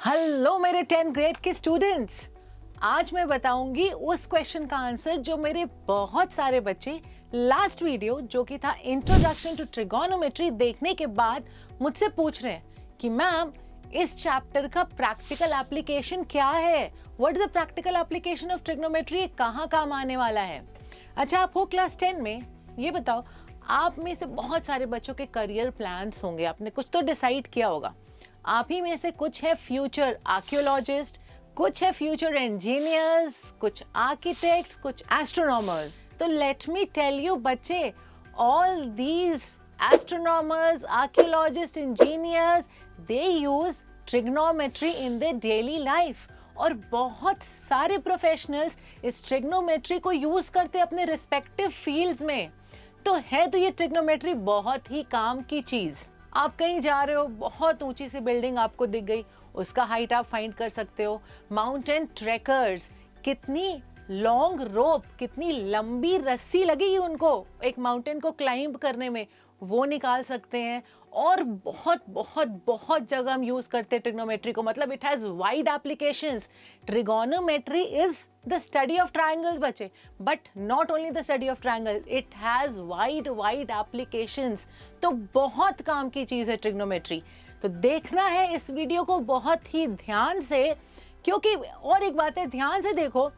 Hello मेरे 10th grade के students, आज मैं बताऊंगी उस क्वेश्चन का आंसर जो मेरे बहुत सारे बच्चे लास्ट वीडियो जो कि था इंट्रोडक्शन टू ट्रिगोनोमेट्री देखने के बाद मुझसे पूछ रहे हैं कि मैम इस चैप्टर का प्रैक्टिकल एप्लीकेशन क्या है, what is the practical application of trigonometry, कहाँ काम आने वाला है। अच्छा, आप हो क्लास 10 में, ये बताओ आप में से बहुत सारे बच्चों के करियर प्लान्स होंगे, आपने कुछ तो डिसाइड किया होगा। आप ही में से कुछ है फ्यूचर आर्कियोलॉजिस्ट, कुछ है फ्यूचर इंजीनियर्स, कुछ आर्किटेक्ट्स, कुछ एस्ट्रोनॉमर्स। तो लेट मी टेल यू बच्चे, all these astronomers, archaeologist, engineers, they use trigonometry in their daily life. और बहुत सारे प्रोफेशनल्स इस ट्रिग्नोमेट्री को यूज करते अपने रिस्पेक्टिव फील्ड्स में। तो ये ट्रिग्नोमेट्री बहुत ही काम की चीज। आप कहीं जा रहे हो, बहुत ऊंची सी बिल्डिंग आपको दिख गई, उसका हाइट आप फाइंड कर सकते हो। माउंटेन ट्रैकर्स, कितनी लॉन्ग रोप, कितनी लंबी रस्सी लगेगी उनको एक माउंटेन को क्लाइंब करने में, वो निकाल सकते हैं। और बहुत बहुत बहुत जगह हम यूज करते हैं ट्रिग्नोमेट्री को, मतलब it has wide applications. Trigonometry is the study of triangles बच्चे, but not only the study of triangle, it has wide applications. तो बहुत काम की चीज है ट्रिग्नोमेट्री। तो देखना है इस वीडियो को बहुत ही ध्यान से, क्योंकि और एक बात है, ध्यान से देखो,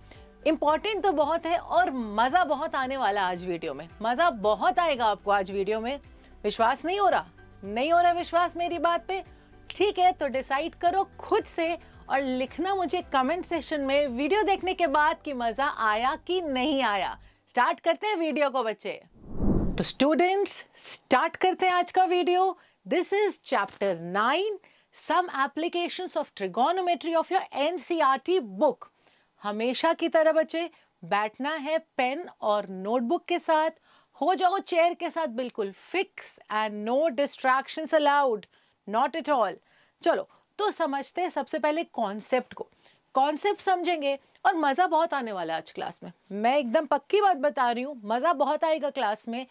इंपॉर्टेंट तो बहुत है और मजा बहुत आने वाला है आज वीडियो में। मजा बहुत आएगा आपको आज वीडियो में। विश्वास नहीं हो रहा? नहीं हो रहा विश्वास मेरी बात पे? ठीक है, तो डिसाइड करो खुद से और लिखना मुझे कमेंट सेक्शन में वीडियो देखने के बाद कि मजा आया कि नहीं आया। स्टार्ट करते हैं वीडियो को बच्चे। तो स्टूडेंट्स, स्टार्ट करते हैं आज का video. This is chapter 9, some applications of trigonometry of your NCERT book. हमेशा की तरह बच्चे बैठना है पेन और नोटबुक के साथ, हो जाओ चेयर के साथ बिल्कुल fix and no distractions allowed, not at all. चलो तो समझते हैं सबसे पहले कॉन्सेप्ट को। कॉन्सेप्ट समझेंगे और मजा बहुत आने वाला है आज क्लास में। मैं एकदम पक्की बात बता रही हूँ, मजा बहुत आएगा क्लास में,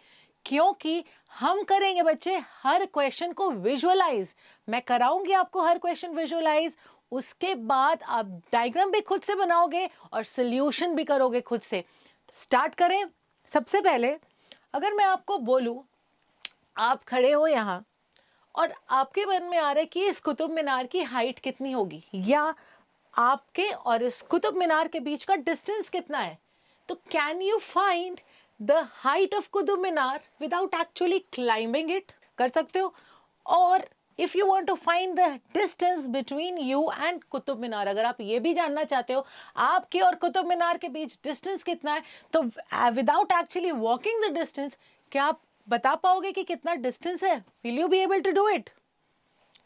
क्योंकि हम करेंगे बच्चे हर क्वेश्चन को विजुअलाइज। मैं कराऊंगी आपको हर क्वेश्चन विजुअलाइज, उसके बाद आप डायग्राम भी खुद से बनाओगे और सॉल्यूशन भी करोगे खुद से। तो स्टार्ट करें। सबसे पहले अगर मैं आपको बोलूं, आप खड़े हो यहाँ और आपके मन में आ रहा है कि इस कुतुब मीनार की हाइट कितनी होगी, या आपके और इस कुतुब मीनार के बीच का डिस्टेंस कितना है, तो can you find the height of Qutub Minar without actually climbing it? कर सकते हो। और if you want to find the distance between you and Qutub Minar, अगर आप ये भी जानना चाहते हो आपके और कुतुब मीनार के बीच डिस्टेंस कितना है, तो without actually walking the distance, क्या आप बता पाओगे कि कितना डिस्टेंस है? Will you be able to do it?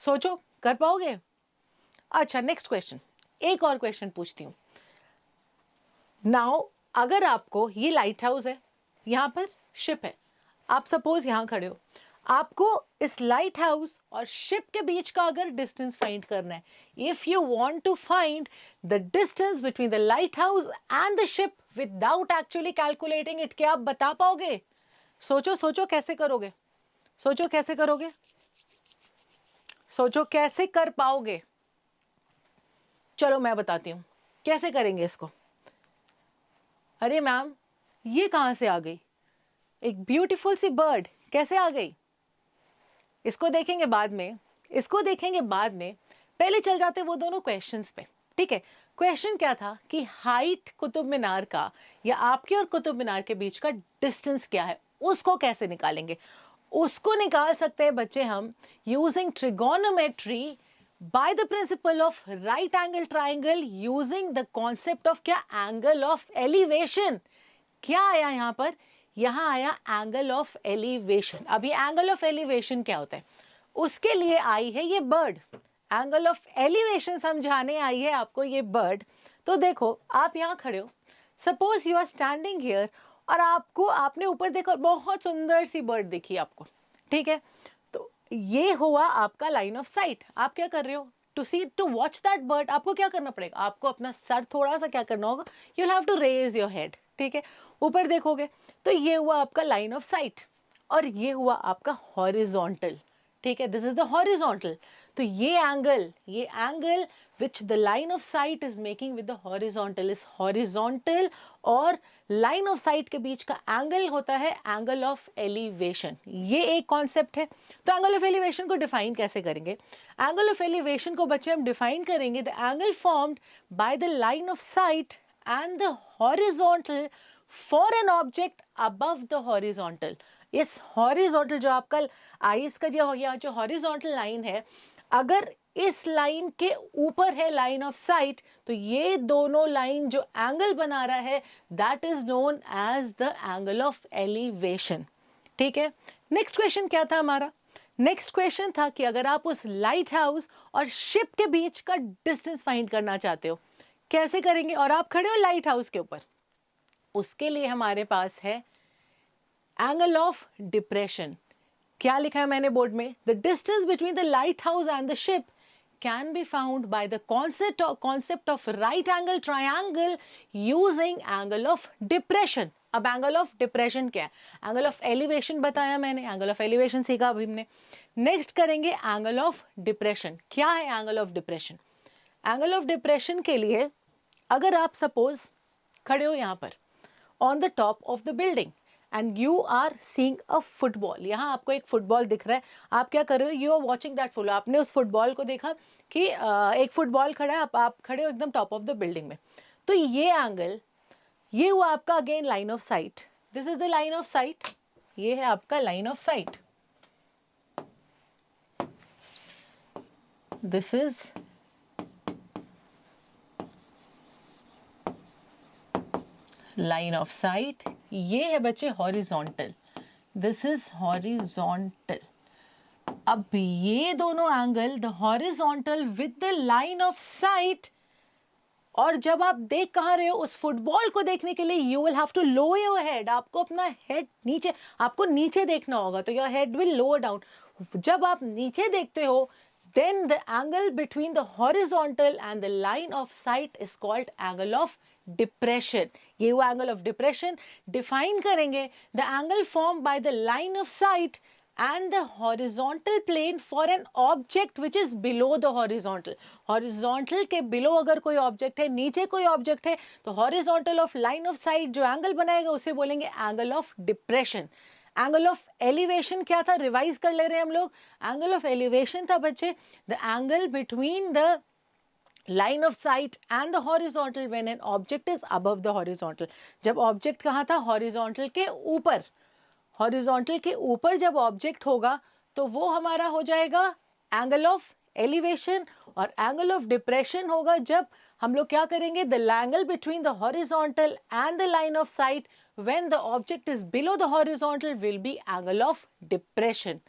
सोचो, कर पाओगे? अच्छा, नेक्स्ट क्वेश्चन, एक और क्वेश्चन पूछती हूँ। नाउ अगर आपको, ये लाइट हाउस है, यहाँ पर शिप है, आप सपोज यहाँ खड़े हो, आपको इस लाइट हाउस और शिप के बीच का अगर डिस्टेंस फाइंड करना है, if you want to find the distance between the lighthouse and the ship without actually calculating it, क्या आप बता पाओगे? सोचो सोचो कैसे करोगे, सोचो कैसे करोगे, सोचो कैसे कर पाओगे। चलो मैं बताती हूँ कैसे करेंगे इसको। अरे मैम, ये कहाँ से आ गई? एक ब्यूटीफुल सी बर्ड कैसे आ गई? इसको देखेंगे बाद में, इसको देखेंगे बाद में। पहले चल जाते वो दोनों क्वेश्चंस पे। ठीक है, क्वेश्चन क्या था कि हाइट कुतुब मीनार का या आपके और कुतुब मीनार के बीच का डिस्टेंस क्या है, उसको कैसे निकालेंगे? उसको निकाल सकते हैं बच्चे हम using trigonometry by the principle of right angle triangle, using the concept of क्या, एंगल ऑफ एलिवेशन। क्या आया यहाँ पर? यहाँ आया एंगल ऑफ एलिवेशन। अब ये एंगल ऑफ एलिवेशन क्या होता है, उसके लिए आई है ये बर्ड। एंगल ऑफ एलिवेशन समझाने आई है आपको ये बर्ड। तो देखो, आप यहाँ खड़े हो, suppose you are standing here, और आपको, आपने ऊपर देखो, बहुत सुंदर सी बर्ड दिखी आपको। ठीक है, तो ये हुआ आपका लाइन ऑफ साइट। आप क्या कर रहे हो? To see, to watch that bird, आपको क्या करना पड़ेगा? आपको अपना सर थोड़ा सा क्या करना होगा, you will have to raise your head. ठीक है, ऊपर देखोगे तो ये हुआ आपका लाइन ऑफ साइट और ये हुआ आपका हॉरिजॉन्टल। ठीक है, दिस इज द हॉरिजॉन्टल। तो ये angle which the line of sight is making with the horizontal is horizontal, और लाइन ऑफ साइट के बीच का एंगल होता है एंगल ऑफ एलिवेशन। ये एक कॉन्सेप्ट है। तो एंगल ऑफ एलिवेशन को डिफाइन कैसे करेंगे? एंगल ऑफ एलिवेशन को बच्चे हम डिफाइन करेंगे, the angle formed by the line of site and the horizontal for an object above the horizontal. इस हॉरिजॉन्टल जो आपका आइस का जो यहाँ जो हॉरिजॉन्टल लाइन है, अगर इस लाइन के ऊपर है लाइन ऑफ साइट, तो ये दोनों लाइन जो एंगल बना रहा है that is known as the angle of elevation. ठीक है, नेक्स्ट क्वेश्चन क्या था हमारा? नेक्स्ट क्वेश्चन था कि अगर आप उस लाइट हाउस और शिप के बीच का डिस्टेंस फाइंड करना चाहते हो, कैसे करेंगे? और आप खड़े हो लाइट हाउस के ऊपर, उसके लिए हमारे पास है एंगल ऑफ डिप्रेशन। क्या लिखा है मैंने बोर्ड में? The distance between the lighthouse and the ship can be found by the concept of right angle triangle using angle of depression। अब एंगल ऑफ डिप्रेशन क्या है? एंगल ऑफ एलिवेशन बताया मैंने, एंगल ऑफ एलिवेशन सीखा अभी हमने। Next करेंगे angle of depression. क्या है angle of depression? Angle of depression के लिए अगर आप सपोज खड़े हो यहाँ पर on the top of the building and you are seeing a football, यहाँ आपको एक फुटबॉल दिख रहा है, आप क्या कर रहे हो? You are watching that football. आपने उस फुटबॉल को देखा कि एक फुटबॉल खड़ा है, आप खड़े हो एकदम टॉप ऑफ द बिल्डिंग में। तो ये एंगल, ये हुआ आपका again line of site. This is the line of site, ये है आपका line of site. This is line of site, ये है बच्चे हॉरिजॉन्टल, दिस इज हॉरिजॉन्टल। अब ये दोनों angle, the horizontal with the line of site, और जब आप देख कहाँ रहे हो? उस फुटबॉल को देखने के लिए you will have to lower your head. आपको अपना हेड नीचे, आपको नीचे देखना होगा, तो your head will lower down. जब आप नीचे देखते हो, then the angle between the horizontal and the line of sight is called angle of depression। ये वो angle of depression define करेंगे, the angle formed by the line of sight and the horizontal plane for an object which is below the horizontal। horizontal के below अगर कोई object है, नीचे कोई object है, तो horizontal of line of sight जो angle बनाएगा उसे बोलेंगे angle of depression। Angle of elevation क्या था? रिवाइज कर ले रहे हैं हम लोग। एंगल ऑफ एलिवेशन था बच्चे the angle between the line of site and the horizontal when an object is above the horizontal. जब ऑब्जेक्ट कहाँ था? हॉरिजॉन्टल के ऊपर। हॉरिजॉन्टल के ऊपर जब ऑब्जेक्ट होगा तो वो हमारा हो जाएगा एंगल ऑफ एलिवेशन, और एंगल ऑफ डिप्रेशन होगा जब हम लोग क्या करेंगे? The angle between the horizontal and the line of site when the object is below the horizontal will be angle of depression।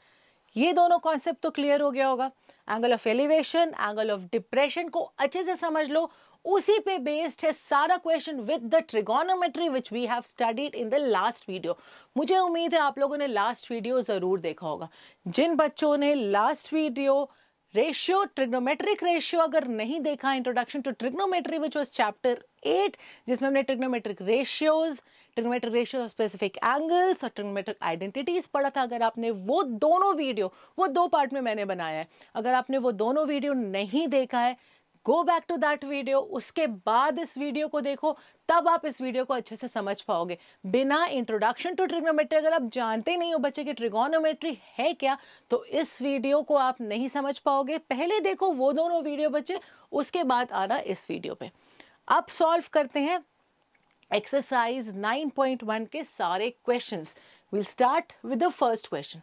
ये दोनों कॉन्सेप्ट तो क्लियर हो गया होगा। Angle of elevation, angle of depression को अच्छे से समझ लो, उसी पे बेस्ड है सारा question with the trigonometry which we have studied in the last video. मुझे उम्मीद है आप लोगों ने लास्ट वीडियो जरूर देखा होगा। जिन बच्चों ने last video ratio, trigonometric ratio अगर नहीं देखा, introduction to trigonometry which was chapter 8, जिसमें हमने trigonometric ratios, trigonometric ratio of specific angles और ट्रिग्नोमेट्रिक आइडेंटिटीज पढ़ा था, अगर आपने वो दोनों वीडियो, वो 2 पार्ट में मैंने बनाया है, अगर आपने वो दोनों वीडियो नहीं देखा है, go back to that video, उसके बाद इस वीडियो को देखो, तब आप इस वीडियो को अच्छे से समझ पाओगे। बिना इंट्रोडक्शन टू ट्रिग्नोमेट्री, अगर आप जानते नहीं हो बच्चे कि ट्रिगोनोमेट्री है क्या, तो इस वीडियो को आप नहीं समझ पाओगे। पहले देखो वो दोनों वीडियो बच्चे, उसके बाद आना इस वीडियो पे। अब सॉल्व करते हैं एक्सरसाइज 9.1 के सारे questions. Will start with the first question.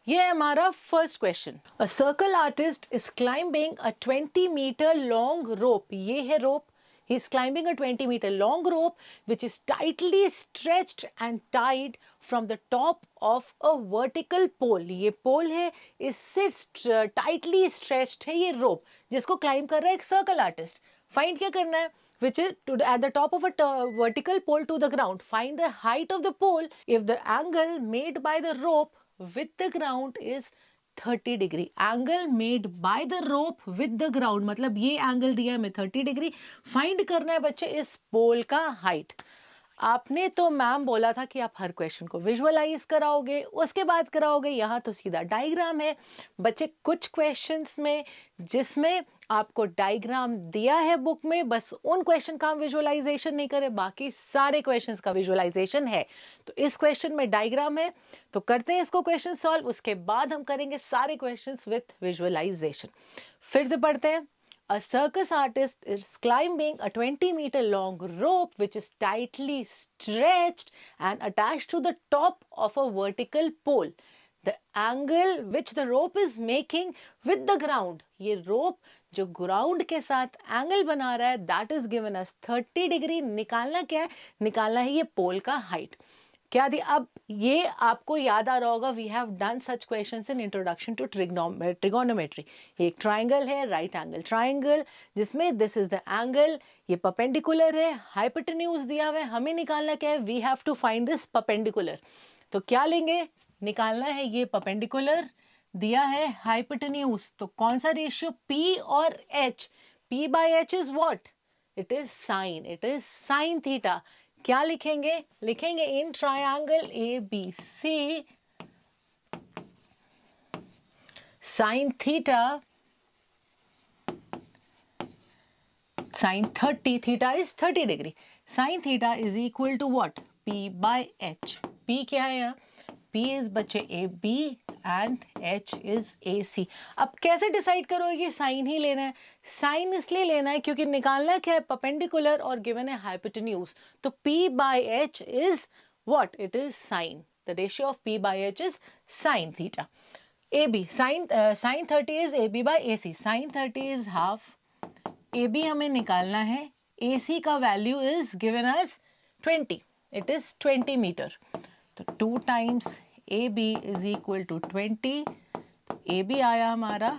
ये है हमारा first question. A circus artist is climbing a 20 metre long rope. ये है रोप, he is climbing a 20 meter long rope which is tightly stretched and tied from the top of a vertical pole। ये पोल है, इससे tightly stretched है ये रोप जिसको climb कर रहा है एक सर्कल आर्टिस्ट। फाइंड क्या करना है? which is at the top of a vertical pole to the ground. Find the height of the pole if the angle made by the rope with the ground is 30 degree. Angle made by the rope with the ground, मतलब ये angle दिया है हमें 30 degree. Find करना है बच्चे इस पोल का हाइट। आपने तो मैम बोला था कि आप हर क्वेश्चन को विजुअलाइज कराओगे, उसके बाद कराओगे, यहाँ तो सीधा डायग्राम है। बच्चे कुछ क्वेश्चंस में जिसमें आपको डायग्राम दिया है बुक में, बस उन क्वेश्चन का हम विजुअलाइजेशन नहीं करें, बाकी सारे क्वेश्चंस का विजुअलाइजेशन है। तो इस क्वेश्चन में डायग्राम है, तो करते हैं इसको क्वेश्चन सॉल्व, उसके बाद हम करेंगे सारे क्वेश्चंस विथ विजुअलाइजेशन। फिर से पढ़ते हैं। A circus artist is climbing a 20-meter long rope which is tightly stretched and attached to the top of a vertical pole. The angle which the rope is making with the ground, ये rope जो ground के साथ angle बना रहा है, that is given as 30 degree। निकालना क्या है? निकालना है ये pole का height। क्या दी? अब ये आपको याद आ रहा होगा, we have done such questions in introduction to trigonometry. एक ट्राइंगल है, राइट एंगल ट्राइंगल, जिसमें दिस इज द एंगल, ये परपेंडिकुलर है, हाइपोटेन्यूज दिया हुआ है, हमें निकालना क्या है? We have to find this perpendicular. तो क्या लेंगे? निकालना है ये परपेंडिकुलर, दिया है हाइपोटेन्यूज, तो कौन सा रेशियो? P और H। P by H is what? It is sine, it is sine theta. क्या लिखेंगे? लिखेंगे in triangle ABC sine theta, sine 30, theta is 30 degree, sine theta is equal to what? P by H। P क्या है यहाँ? P is बच्चे AB and H is AC। अब कैसे decide करोगे? साइन ही लेना है। साइन इसलिए लेना है क्योंकि निकालना क्या है? परपेंडिकुलर और गिवन है हाइपोटेन्यूज। तो P by H is what? It is sine. The ratio of P by H is sine theta. AB sine 30 is AB by AC। Sine 30 is half, AB हमें निकालना है, AC का value is given as 20, it is 20 metre. तो 2 times AB is equal to 20, तो AB आया हमारा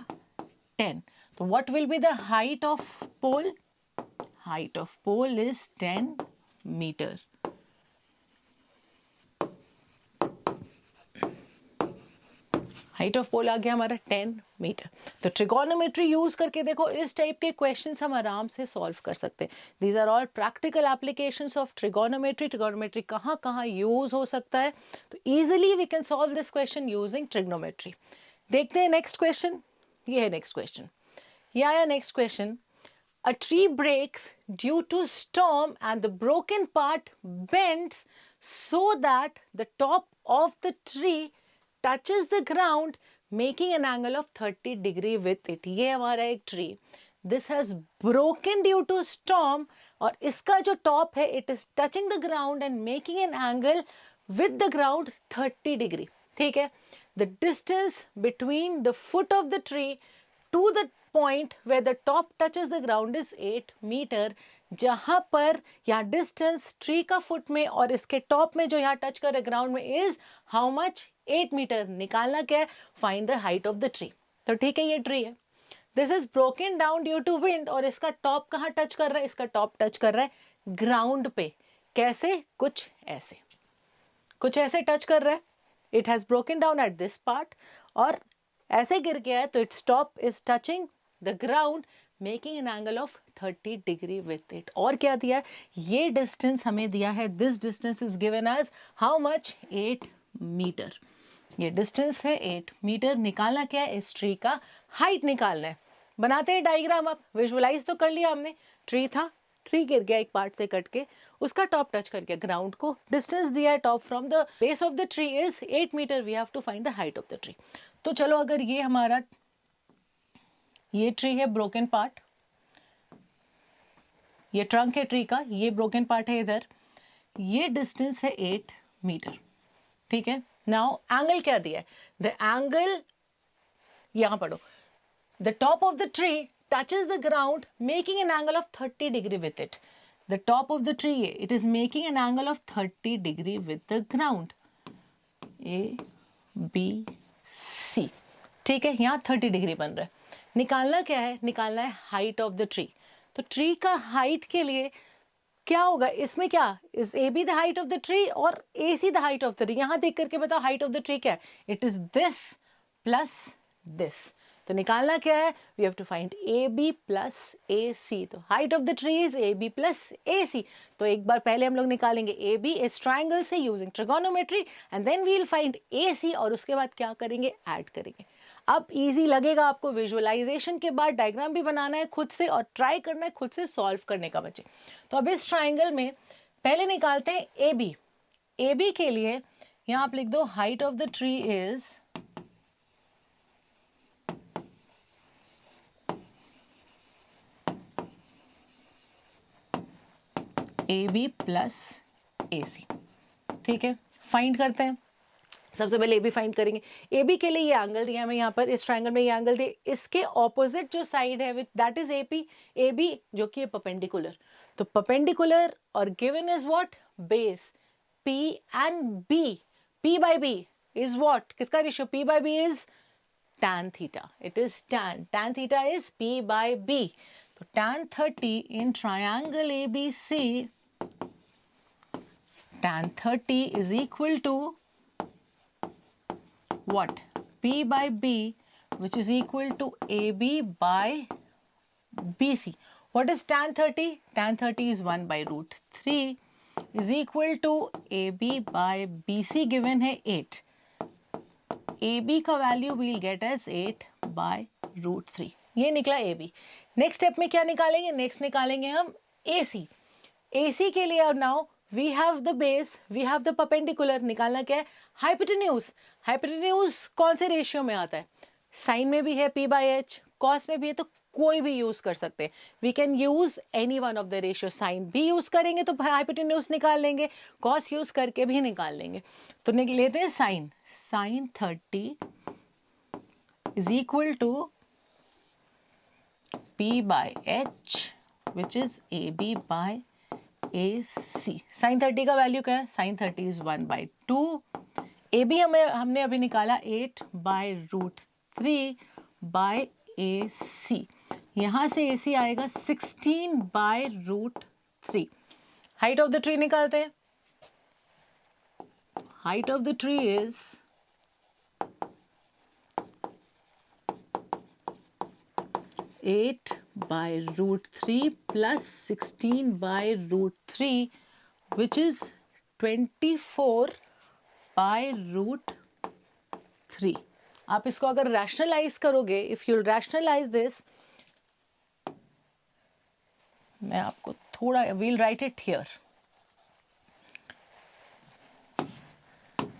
10। तो what will be the height of pole? Height of pole is 10 metre. Height of पोल आ गया हमारा 10 मीटर। तो ट्रिगोनोमेट्री यूज करके देखो, इस टाइप के क्वेश्चंस हम आराम से सॉल्व कर सकते हैं। These are all practical applications of trigonometry. Trigonometry कहाँ कहाँ यूज हो सकता है, तो easily we can solve this question using trigonometry. देखते हैं नेक्स्ट क्वेश्चन। ये है नेक्स्ट क्वेश्चन। ये आया next question. A tree breaks due to storm and the broken part bends so that the top of the tree touches the ground, making an angle of 30 degree with it। ये हमारा एक tree, this has broken due to storm, और इसका जो top है it is touching the ground and making an angle with the ground 30 degree। ठीक है। The distance between the foot of the tree to the point where the top touches the ground is 8 metre. जहां पर यहाँ distance tree का foot में और इसके top में जो यहाँ टच कर रहे ग्राउंड में इज हाउ मच? 8 मीटर। निकालना क्या है? Find the height of the tree. तो ठीक है, ये ट्री है, this is broken down due to wind, और इसका टॉप कहाँ टच कर रहा है? इसका टॉप टच कर रहा है ग्राउंड पे। कैसे? कुछ ऐसे, कुछ ऐसे टच कर रहा है। It has broken down at this part, और ऐसे गिर गया है, तो its top is touching the ground, making an angle of 30 degree with it. और क्या दिया है? ये डिस्टेंस हमें दिया है, this distance is given as how much? 8 metre. ये डिस्टेंस है 8 मीटर। निकालना क्या है? इस ट्री का हाइट निकालना है। बनाते हैं डायग्राम। अब विजुअलाइज तो कर लिया हमने, ट्री था, ट्री गिर गया एक पार्ट से कट के, उसका टॉप टच कर गया ग्राउंड को, डिस्टेंस दिया है top from the base of the tree is 8 metre. We have to find the height of the tree. तो चलो, अगर ये हमारा ये ट्री है, ब्रोकन पार्ट, ये ट्रंक है ट्री का, ये ब्रोकन पार्ट है इधर, ये डिस्टेंस है 8 मीटर। ठीक है। नाउ एंगल क्या दिया है? द एंगल, यहां पढ़ो, the top of the tree touches the ground, making an angle of 30 degree with it. The top of the tree, it is making an angle of 30 degree with the ground. ABC। ठीक है, यहाँ 30 degree बन रहा है। निकालना क्या है? निकालना है हाइट ऑफ द ट्री। तो ट्री का हाइट के लिए क्या होगा? इसमें क्या is AB the height of the tree और AC the height of the tree? यहां देख करके बताओ हाइट ऑफ द ट्री क्या है? It is this plus this. तो निकालना क्या है, we have to find A B plus A C. तो height of the tree is A B plus A C. तो एक बार पहले हम लोग निकालेंगे ए बी इस ट्राइंगल से using trigonometry and then we will find A C, और उसके बाद क्या करेंगे, ऐड करेंगे। अब इजी लगेगा आपको, विजुअलाइजेशन के बाद डायग्राम भी बनाना है खुद से और ट्राई करना है खुद से सॉल्व करने का बच्चे। तो अब इस ट्राइंगल में पहले निकालते हैं ए बी। ए बी के लिए यहां आप लिख दो height of the tree is A B plus A C. ठीक है, फाइंड करते हैं। सबसे पहले ए बी फाइंड करेंगे। ए बी के लिए ये एंगल दिया हमें यहाँ पर, इस ट्राइंगल में ये एंगल दिए, इसके ऑपोजिट जो साइड है which that is A B जो कि है परपेंडिकुलर। तो परपेंडिकुलर और given is what, base P and B. P by B is what? किसका रेशियो? P by B is tan theta. It is tan. Tan theta is P by B. तो tan 30 in triangle ABC, tan 30 is equal to what? P by B, which is equal to AB by BC. What is tan 30? Tan 30 is 1 by root 3 is equal to AB by BC given है 8. AB का value we'll get as 8 by root 3. ये निकला AB. Next step में क्या निकालेंगे, next निकालेंगे हम AC. AC के लिए अब now we have the base, we have the perpendicular. निकालना क्या है, हाइपोटेन्यूज। हाइपोटेन्यूज कौन से रेशियो में आता है, साइन में भी है P by H, कॉस में भी है, तो कोई भी यूज कर सकते हैं। We can use any one of the ratio. Sine भी यूज करेंगे तो हाइपोटेन्यूज निकाल लेंगे, कॉस यूज करके भी निकाल लेंगे। तो लेते हैं sine. Sine 30 is equal to P by H which is A B by A C. Sine 30 का वैल्यू क्या है, sine 30 is 1 by 2। A B हमने अभी निकाला 8 by root 3 by A C. यहां से ए सी आएगा 16 by root 3। Height of the tree निकालते हैं। Height of the tree is 8 by root 3 plus 16 by root 3 which is 24 by root 3. आप इसको अगर रैशनलाइज करोगे, इफ यू रैशनलाइज दिस, मैं आपको थोड़ा वील राइट इट हियर।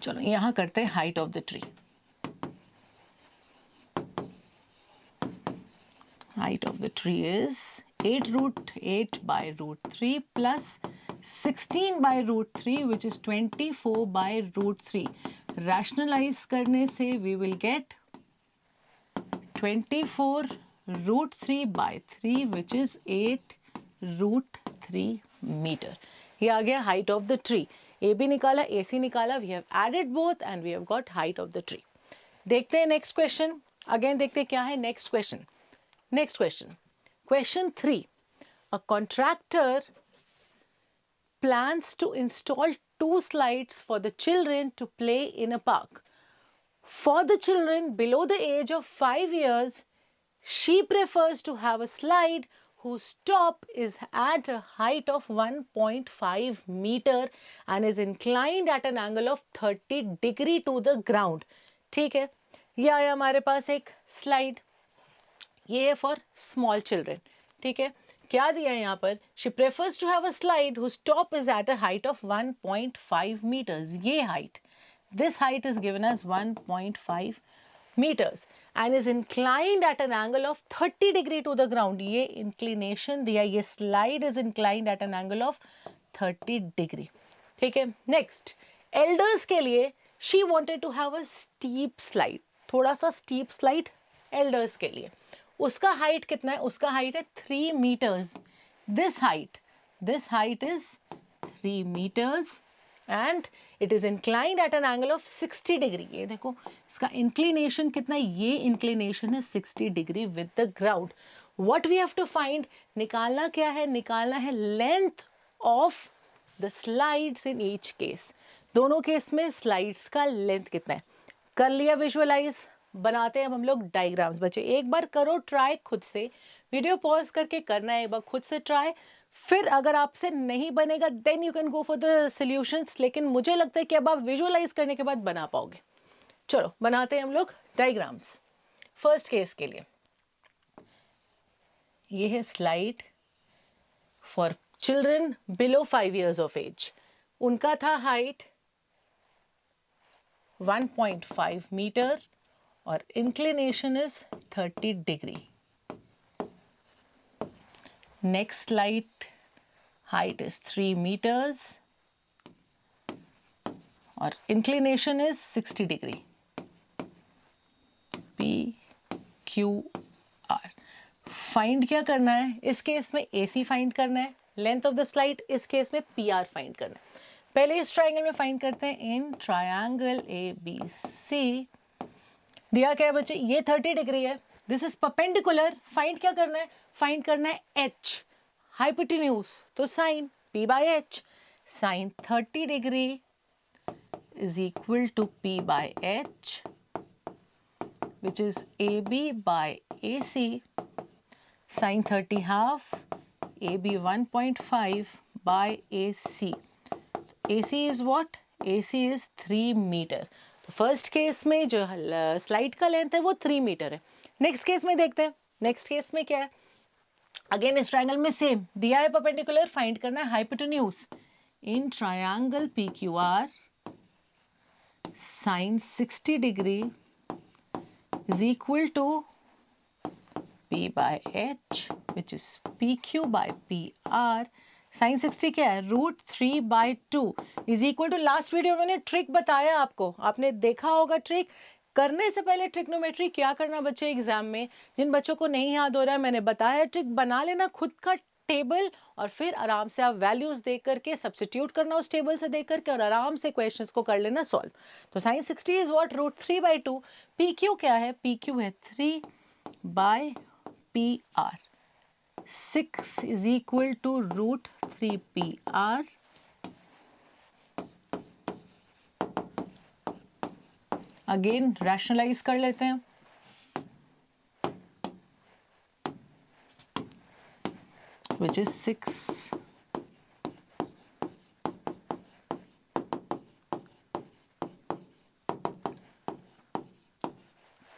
चलो यहां करते हैं height of the tree. Height of the tree is 8 root 8 by root 3 plus 16 by root 3 which is 24 by root 3. Rationalize करने से we will get 24 root 3 by 3 which is 8 root 3 meter. ये आ गया height of the tree. AB निकाला, AC निकाला, we have added both and we have got height of the tree. देखते हैं next question. Again देखते हैं क्या है next question. Next question. Question 3. A contractor plans to install 2 slides for the children to play in a park. For the children below the age of 5 years, she prefers to have a slide whose top is at a height of 1.5 meter and is inclined at an angle of 30 degree to the ground. ठीक है, ये आया हमारे पास एक slide, ये है for small children. ठीक है, क्या दिया है यहाँ पर, she prefers to have a slide whose top is at a height of 1.5 metres. ये height, this height is given as 1.5 meters and is inclined at an angle of 30 degree to the ground. ये inclination दिया, ये slide is inclined at an angle of 30 degree. ठीक है, next elders के लिए she wanted to have a steep slide, थोड़ा सा steep slide elders के लिए। उसका height कितना है, उसका height है 3 meters. This height is 3 meters and it is inclined at an angle of 60 degree. ये देखो इसका inclination कितना है, ये inclination है 60 degree with the ground. What we have to find, निकालना क्या है, निकालना है length of the slides in each case. दोनों केस में slides का length कितना है, कर लिया visualize, बनाते हैं अब हम लोग डायग्राम्स। बच्चे एक बार करो ट्राई खुद से, वीडियो पॉज करके करना है एक बार खुद से ट्राई, फिर अगर आपसे नहीं बनेगा then you can go for the solutions, लेकिन मुझे लगता है कि अब आप विजुअलाइज करने के बाद बना पाओगे। चलो बनाते हैं हम लोग डायग्राम्स। फर्स्ट केस के लिए ये है slide for children below 5 years of age. उनका था हाइट 1.5 मीटर और inclination is 30 degree. Next slide height is 3 meters और inclination is 60 degree. PQR find क्या करना है? इस केस में AC फाइंड करना है, लेंथ ऑफ द स्लाइड इस केस में PR फाइंड करना है। पहले इस ट्राइंगल में फाइंड करते हैं। इन ट्रायंगल ABC दिया क्या है बच्चे? ये 30 डिग्री है, दिस इज परपेंडिकुलर। फाइंड क्या करना है? फाइंड करना है H, हाइपोटेन्यूज, तो sine P/H। Sine 30 degree is equal to P/H, which is AB by AC. Sin 30 half, AB 1.5 by AC. AC is what? AC is 3 meter. तो first case में जो slide का लेंथ है वो 3 metre है। Next case में देखते हैं। नेक्स्ट केस में क्या है? अगेन इस ट्रायंगल में सेम दिया है परपेंडिकुलर, फाइंड करना है hypotenuse. In triangle PQR sin 60 degree is equal to P/H, which is PQ by PR. sin 60 क्या है? √3/2 is equal to, last video मैंने ट्रिक बताया आपको, आपने देखा होगा ट्रिक। करने से पहले ट्रिग्नोमेट्री क्या करना बच्चे एग्जाम में, जिन बच्चों को नहीं याद हो रहा है मैंने बताया, ट्रिक बना लेना खुद का टेबल और फिर आराम से आप वैल्यूज देख करके सब्स्टिट्यूट करना उस टेबल से देख करके और आराम से क्वेश्चंस को कर लेना सॉल्व। तो sin 60 इज व्हाट? √3/2। PQ क्या है? PQ है 3/PR। 6 is equal to √3PR। Again rationalise कर लेते हैं। which is 6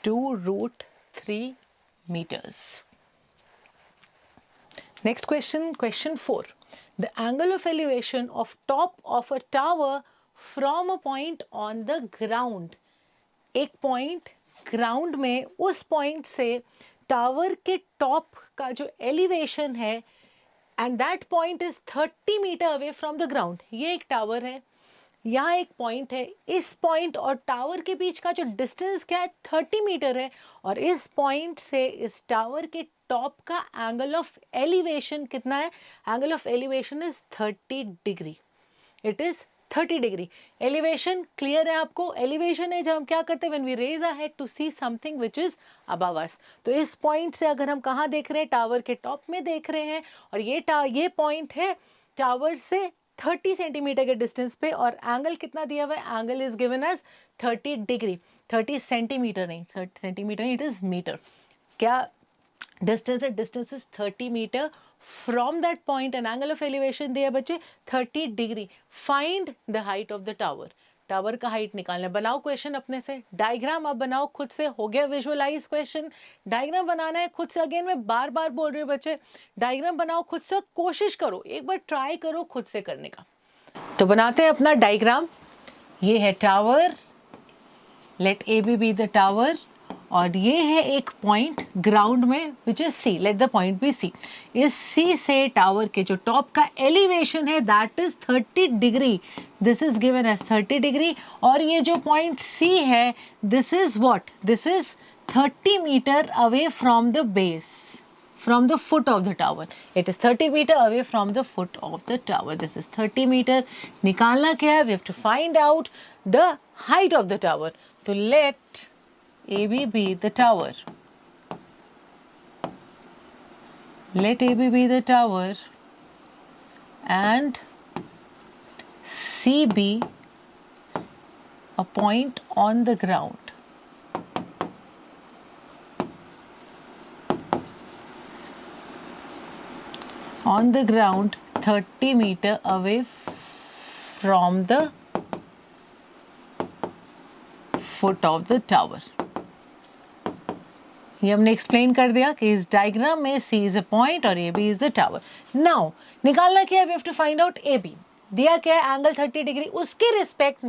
to √3 meters. Next question, question 4. The angle of elevation of top of a tower from a point on the ground. एक point ground में, उस point से tower के top का जो एलिवेशन है and that point is 30 metre away from the ground. ये एक टावर है, यहाँ एक पॉइंट है, इस पॉइंट और टावर के बीच का जो डिस्टेंस क्या है? 30 मीटर है। और इस पॉइंट से इस टावर के टॉप का एंगल ऑफ एलिवेशन कितना है? Angle of elevation is 30 degree. It is 30 degree. Elevation clear है आपको? एलिवेशन है जब हम क्या करते हैं, when we raise our head to see something which is above us. तो इस पॉइंट से अगर हम कहाँ देख रहे हैं? टावर के टॉप में देख रहे हैं, और ये पॉइंट है टावर से 30 सेंटीमीटर के डिस्टेंस पे, और एंगल कितना दिया हुआ है? Angle is given as 30 degree. 30 centimetre नहीं, 30 सेंटीमीटर इट इज मीटर। क्या डिस्टेंस है? Distance is 30 metre from that point, and angle of elevation दिया बच्चे 30 degree. Find the height of the tower. Tower का हाइट निकालना है। बनाओ क्वेश्चन अपने से, डायग्राम आप बनाओ खुद से। हो गया विजुअलाइज क्वेश्चन? डायग्राम बनाना है खुद से। अगेन मैं बार बार बोल रही हूँ बच्चे, डायग्राम बनाओ खुद से, कोशिश करो, एक बार ट्राई करो खुद से करने का। तो बनाते हैं अपना डायग्राम। ये है tower, let AB be the tower, और ये है एक पॉइंट ग्राउंड में which is C, let the point be C। इस C से टावर के जो टॉप का एलिवेशन है that is 30 degree, this is given as 30 degree. और ये जो पॉइंट C है this is what? This is 30 metre away from the base, from the foot of the tower. It is 30 meter away from the foot of the tower. This is 30 meter. निकालना क्या है? We have to find out the height of the tower. तो let AB be the tower. Let AB be the tower and C be a point on the ground. on the ground 30 meter away from the foot of the tower. ये हमने explain कर दिया कि इस diagram में C is a point और AB is the tower. Now निकालना क्या है? We have to find out AB. दिया क्या है? Angle 30 degree. उसके रिस्पेक्ट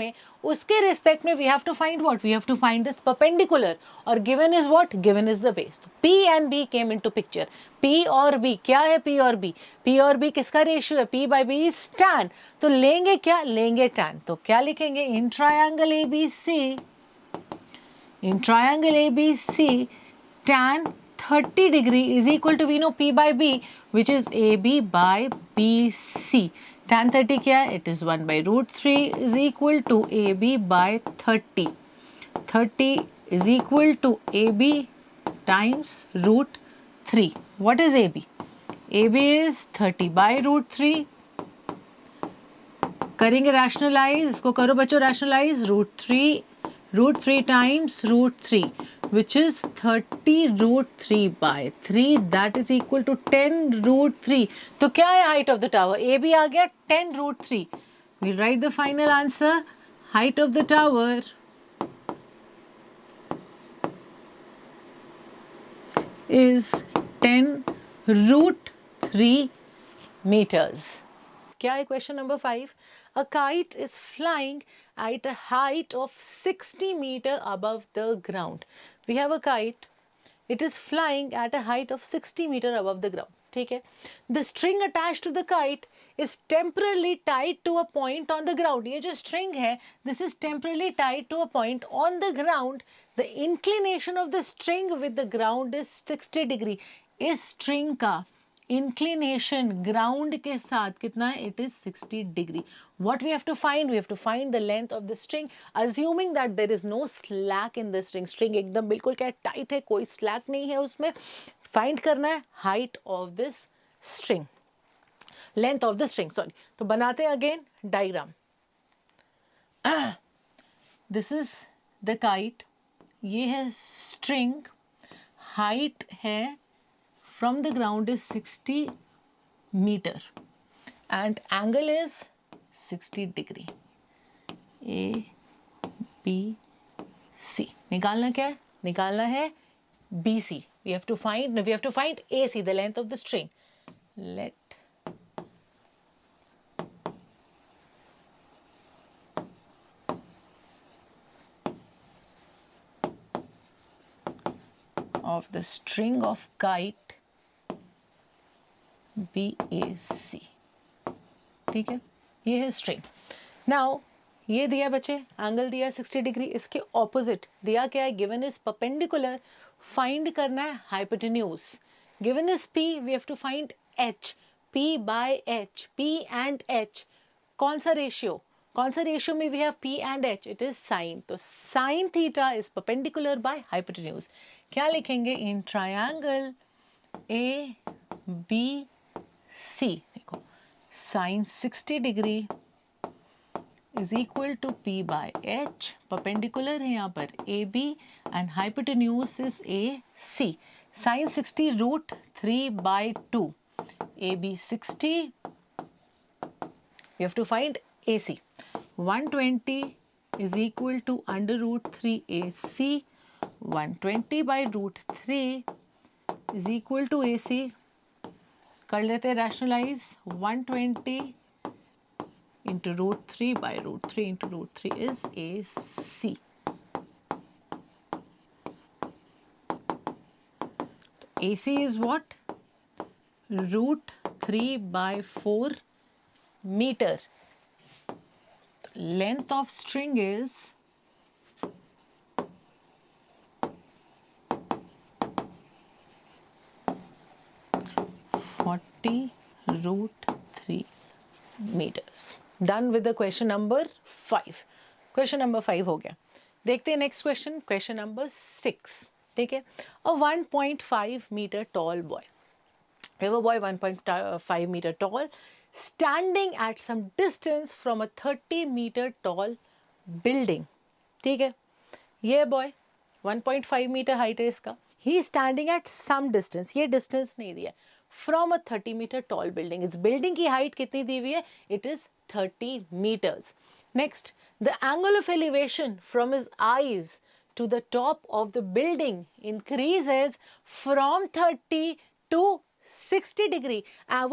में we have to find what? We have to find this perpendicular. और given is what? Given is the base. तो P and B came into picture. P और B क्या है? P और B. P और B किसका ratio है? P by B is tan. तो लेंगे क्या? लेंगे tan. तो क्या लिखेंगे? In triangle ABC. In triangle ABC, tan 30 degree is equal to, we know P by B, which is AB by BC. Tan 30 क्या है? It is 1 by root 3 is equal to AB by 30. 30 is equal to AB times root 3. What is AB? AB is 30 by root 3. करेंगे rationalize, इसको करो बच्चों rationalize, root 3 times root 3, which is 30 root 3 by 3, that is equal to 10 root 3. तो क्या है height of the tower? AB आ गया 10 root 3. We write the final answer. Height of the tower is 10 root 3 meters. क्या है question number 5? A kite is flying at a height of 60 meter above the ground. We have a kite. It is flying at a height of 60 meter above the ground. ठीक है. The string attached to the kite is temporarily tied to a point on the ground. ये जो string है, this is temporarily tied to a point on the ground. The inclination of the string with the ground is 60 degree. इस string का inclination ground के साथ कितना है? It is 60 degree. What we have to find? We have to find the length of the string, assuming that there is no slack in the string. String एकदम बिल्कुल क्या tight है, कोई slack नहीं है उसमें. Find करना है height of this string, length of the string. Sorry. तो बनाते हैं again diagram. This is the kite. ये है string. Height है from the ground is 60 meter and angle is 60 degree. A, B, C. निकालना क्या है? निकालना है BC. We have to find AC, the length of the string. Let of the string of kite BAC. ठीक है, ये है स्ट्रिंग. नाउ ये दिया बच्चे, एंगल दिया 60 डिग्री. इसके ऑपोजिट दिया क्या है? Given is perpendicular. फाइंड करना है hypotenuse. Given is P, we have to find H. P by H, P and H. कौन सा रेशियो में we have P and H? It is sine. तो sine theta is perpendicular by hypotenuse. क्या लिखेंगे? In triangle ABC, देखो sine 60 degree is equal to P by H. Perpendicular है यहाँ पर AB and hypotenuse is AC. Sin 60 root 3 by 2. AB 60. We have to find AC. 120 is equal to under root 3 AC. 120 by root 3 is equal to AC. कर लेते हैं rationalize. 120 into root 3 by root 3 into root 3 is AC. AC is what? Root 3 by 4 meter. Length of string is 40 root 3 meters. Done with the question number 5. Question number 5 हो गया. देखते हैं next question. Question number 6. ठीक है. A 1.5 meter tall boy. We have a boy 1.5 meter tall standing at some distance from a 30 meter tall building. ठीक है. ये boy 1.5 meter height है इसका. He is standing at some distance. ये distance नहीं दिया. From a 30 metre tall building. इस building की हाइट कितनी दी हुई है? It is 30 meters. Next, the angle of elevation from his eyes to the top of the building increases from 30 to 60 degree.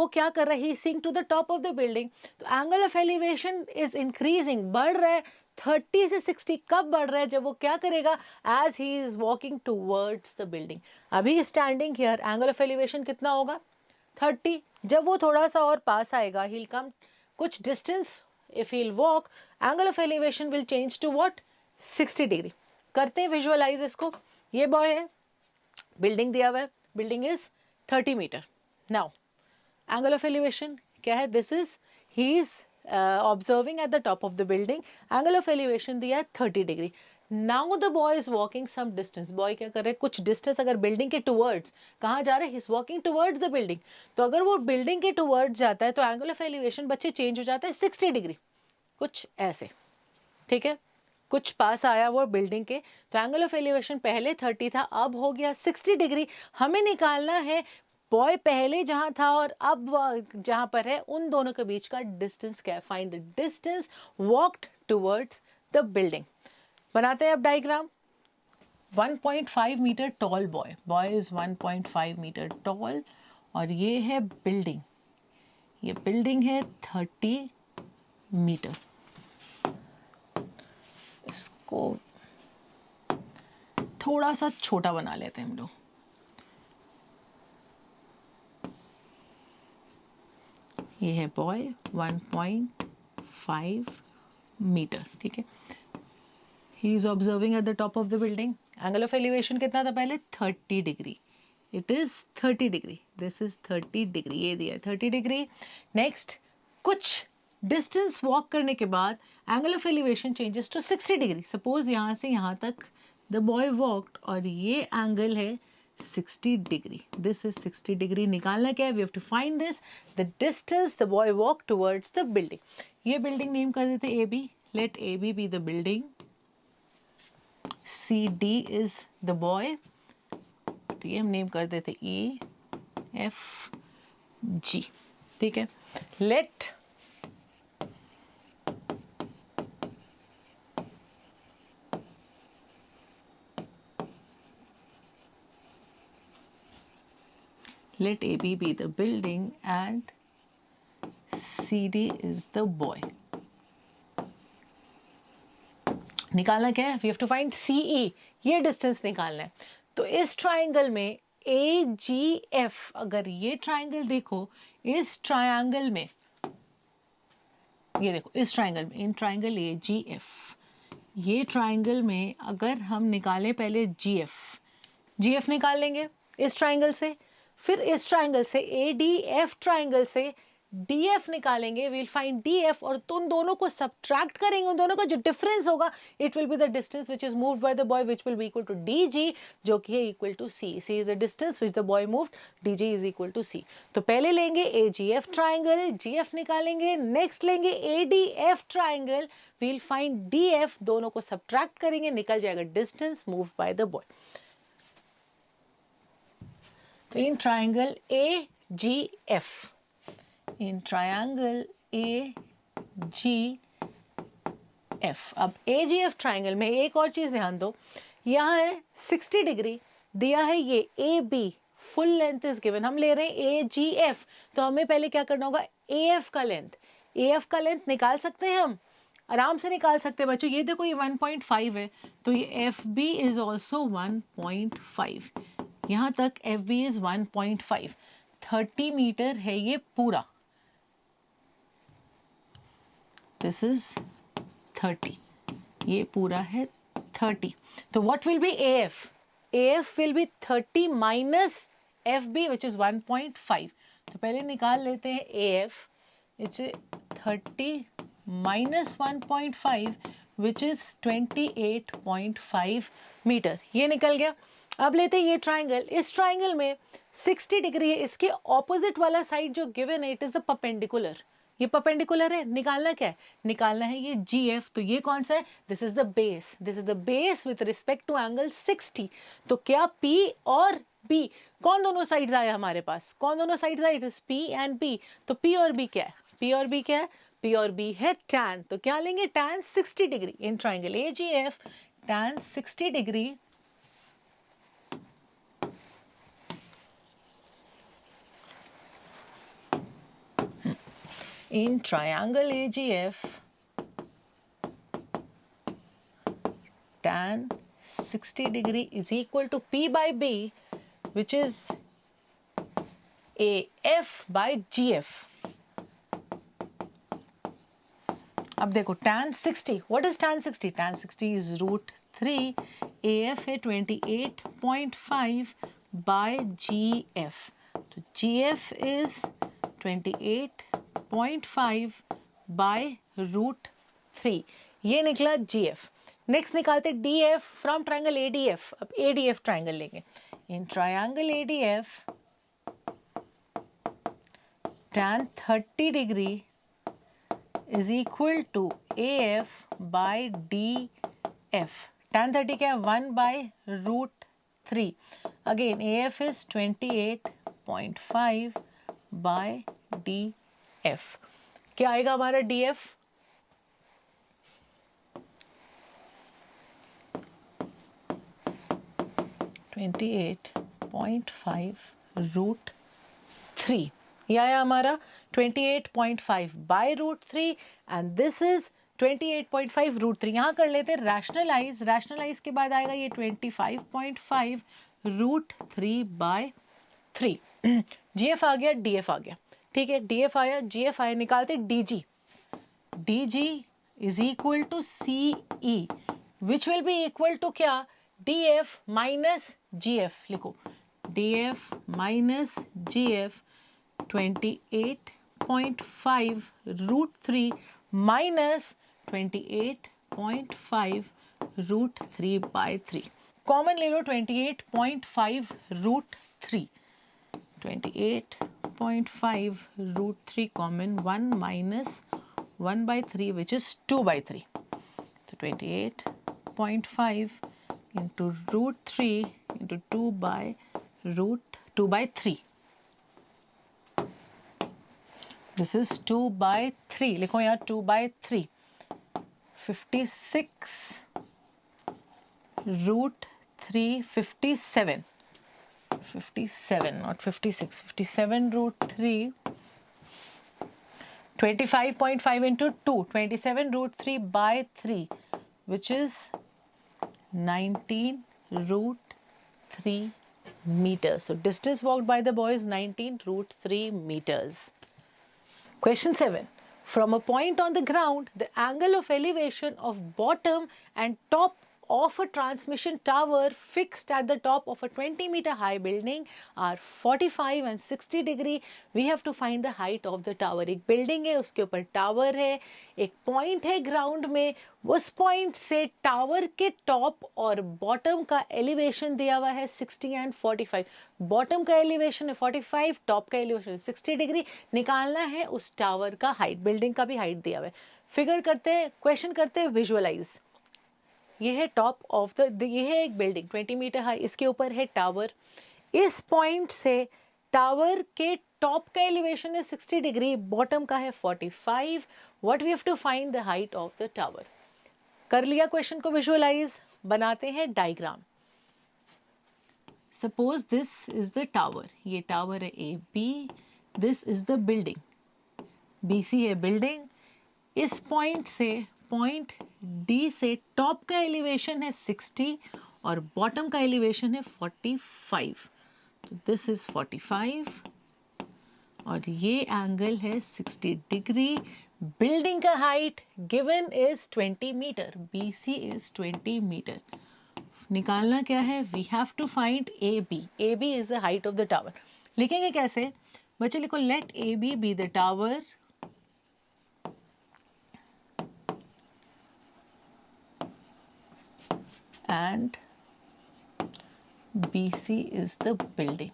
वो क्या कर रहा है? He is seeing to the top of the building. तो angle of elevation is increasing, बढ़ रहा है. 30 से 60 कब बढ़ रहा है? जब वो क्या करेगा? As he is walking towards the building. अभी standing here, angle of elevation कितना होगा? 30. जब वो थोड़ा सा और पास आएगा, he'll come कुछ distance, if he'll walk, angle of elevation will change to what? 60 degree. करते हैं visualize इसको. ये बॉय है, बिल्डिंग दिया हुआ है, building is 30 metre. Now angle of elevation क्या है? This is he is observing at the top of the building. Angle of elevation दिया है 30 degree. Now the boy is walking some distance. Boy क्या कर रहे हैं? कुछ डिस्टेंस अगर बिल्डिंग के टुवर्ड्स, कहाँ जा रहे हैं? He is walking towards the building. तो अगर वो बिल्डिंग के टुवर्ड्स जाता है तो एंगल ऑफ एलिवेशन बच्चे चेंज हो जाता है 60 डिग्री, कुछ ऐसे. ठीक है, कुछ पास आया वो बिल्डिंग के, तो एंगल ऑफ एलिवेशन पहले 30 था, अब हो गया 60 डिग्री. हमें निकालना है बॉय पहले जहां था और अब जहां पर है, उन दोनों के बीच का डिस्टेंस क्या है? Find the distance walked towards the building. बनाते हैं अब diagram. 1.5 metre tall boy, boy is 1.5 metre tall, और ये है बिल्डिंग. ये बिल्डिंग है 30 मीटर. इसको थोड़ा सा छोटा बना लेते हैं हम लोग. ये है बॉय 1.5 मीटर. ठीक है, he is observing at the top of the building. Angle of elevation कितना था पहले? 30 degree. It is 30 degree. This is 30 degree. ये दिया है 30 डिग्री. नेक्स्ट, कुछ डिस्टेंस वॉक करने के बाद angle of elevation changes to 60 degree. Suppose यहाँ से यहाँ तक द बॉय वॉक्ड और ये एंगल है 60 डिग्री. This is 60 degree. निकालना क्या है? We have to find this, the distance the boy walk towards the building. ये बिल्डिंग नेम कर देते A B. Let A B be the building. C D is the boy. तो ये हम name कर देते ई एफ जी. ठीक है, late let AB be the building and CD is the boy. निकालना क्या है? We have to find CE. ये डिस्टेंस निकालना है. तो इस ट्राइंगल में AGF, अगर ये ट्राइंगल देखो, इस ट्राइंगल में, ये देखो इस ट्राइंगल में, इन ट्राइंगल AGF, ये ट्राइंगल में अगर हम निकालें पहले GF निकाल लेंगे इस ट्राइंगल से, फिर इस ट्राइंगल से ADF ट्राइंगल से DF निकालेंगे. वील फाइंड DF और उन दोनों को सब्ट्रैक्ट करेंगे. उन दोनों का जो डिफरेंस होगा, it will be the distance which is moved by the boy, which will be equal to DG, जो कि है equal to C. C is the distance which the boy moved, DG is equal to C. तो पहले लेंगे AGF triangle, GF निकालेंगे. Next लेंगे ADF triangle, we'll find DF, दोनों को सब्ट्रैक्ट करेंगे, निकल जाएगा distance moved by the boy. तो in triangle AGF, in triangle AGF, अब AGF ट्राइंगल में एक और चीज ध्यान दो. यहाँ है 60 डिग्री दिया है, ये AB full length is given. हम ले रहे हैं AGF, तो हमें पहले क्या करना होगा? AF का लेंथ. AF का लेंथ निकाल सकते हैं हम, आराम से निकाल सकते हैं बच्चों. ये देखो ये 1.5 है, तो ये FB इज ऑल्सो 1.5. यहाँ तक FB इज 1.5. 30 मीटर है ये पूरा. This is 30. ये पूरा है 30. तो what will be AF? AF will be 30 minus FB which is 1.5. तो पहले निकाल लेते हैं AF. It's 30 minus 1.5 which is 28.5 metre. ये निकल गया. अब लेते हैं ये ट्राइंगल. इस ट्राइंगल में 60 डिग्री है, इसके ऑपोजिट वाला साइड जो गिवन है, इट इज द परपेंडिकुलर. ये परपेंडिकुलर है. निकालना क्या है? निकालना है ये GF. तो ये कौन सा है? This is the base. This is the base with respect to angle 60. तो क्या P और B कौन दोनों साइड्स आए हमारे पास, कौन दोनों साइड्स आए, it is P and B। तो P और B क्या है, P और B क्या है, P और B है tan। तो क्या लेंगे, tan 60 degree in triangle AGF, tan 60 degree in triangle AGF, tan 60 degree is equal to P by B, which is AF by GF। अब देखो tan 60, what is tan 60? tan 60 is √3, AF है 28.5 by GF, तो GF is 28.5 by √3, ये निकला GF। Next निकालते DF from triangle ADF। अब ADF triangle लेंगे, in triangle ADF tan 30 degree is equal to AF by DF। tan 30 क्या है, 1 by √3, again AF is 28.5 by DF। क्या आएगा हमारा DF, 28.5 √3, ये आया हमारा 28.5 by √3 एंड दिस इज 28.5 √3। यहाँ कर लेते हैं रैशनलाइज, रैशनलाइज के बाद आएगा ये 25.5 √3 by 3। GF आ गया, DF आ गया, ठीक है, DF आया, GF आया, निकालते DG। DG is equal to CE which will be equal to क्या, DF माइनस GF, लिखो DF minus GF 28.5 √3 minus 28.5 √3 by 3। Common ले लो 28.5 √3, 28.5 √3 common, 1 minus 1 by 3 which is 2 by 3, तो 28.5 into √3 into 2 by 3, this is 2 by 3, लिखो यहाँ 2 by 3, 56 √3, 57 not 56, 57 √3, 25.5 into 2, 27 √3 by 3 which is 19 √3 meters. So distance walked by the boy is 19 √3 meters. Question 7. From a point on the ground, the angle of elevation of bottom and top of a transmission tower fixed at the top of a 20-meter high building are 45 and 60 degree. We have to find the height of the tower. एक building है, उसके ऊपर tower है, एक point है ground में, उस point से tower के top और bottom का elevation दिया हुआ है 60 and 45. Bottom का elevation है 45, top का elevation है 60 degree. निकालना है उस tower का height, building का भी height दिया हुआ है. Figure करते हैं, question करते हैं, visualize. ये है टॉप ऑफ द, ये है एक बिल्डिंग 20 मीटर हाई, इसके ऊपर है टावर। इस पॉइंट से टावर के टॉप का एलिवेशन है 60 डिग्री, बॉटम का है 45। What we have to find the height of the tower. कर लिया क्वेश्चन को विजुअलाइज, बनाते हैं diagram. Suppose this is the tower, ये टावर है A B, this is the building, BC है बिल्डिंग। इस पॉइंट से, पॉइंट डी से टॉप का एलिवेशन है 60 और बॉटम का एलिवेशन है 45। तो दिस इज 45 और ये एंगल है 60 डिग्री। बिल्डिंग का height given is 20 metre, BC is 20 metre. निकालना क्या है, we have to find AB। AB is the height of the tower. लिखेंगे कैसे बच्चे, लिखो let AB be the tower and BC is the building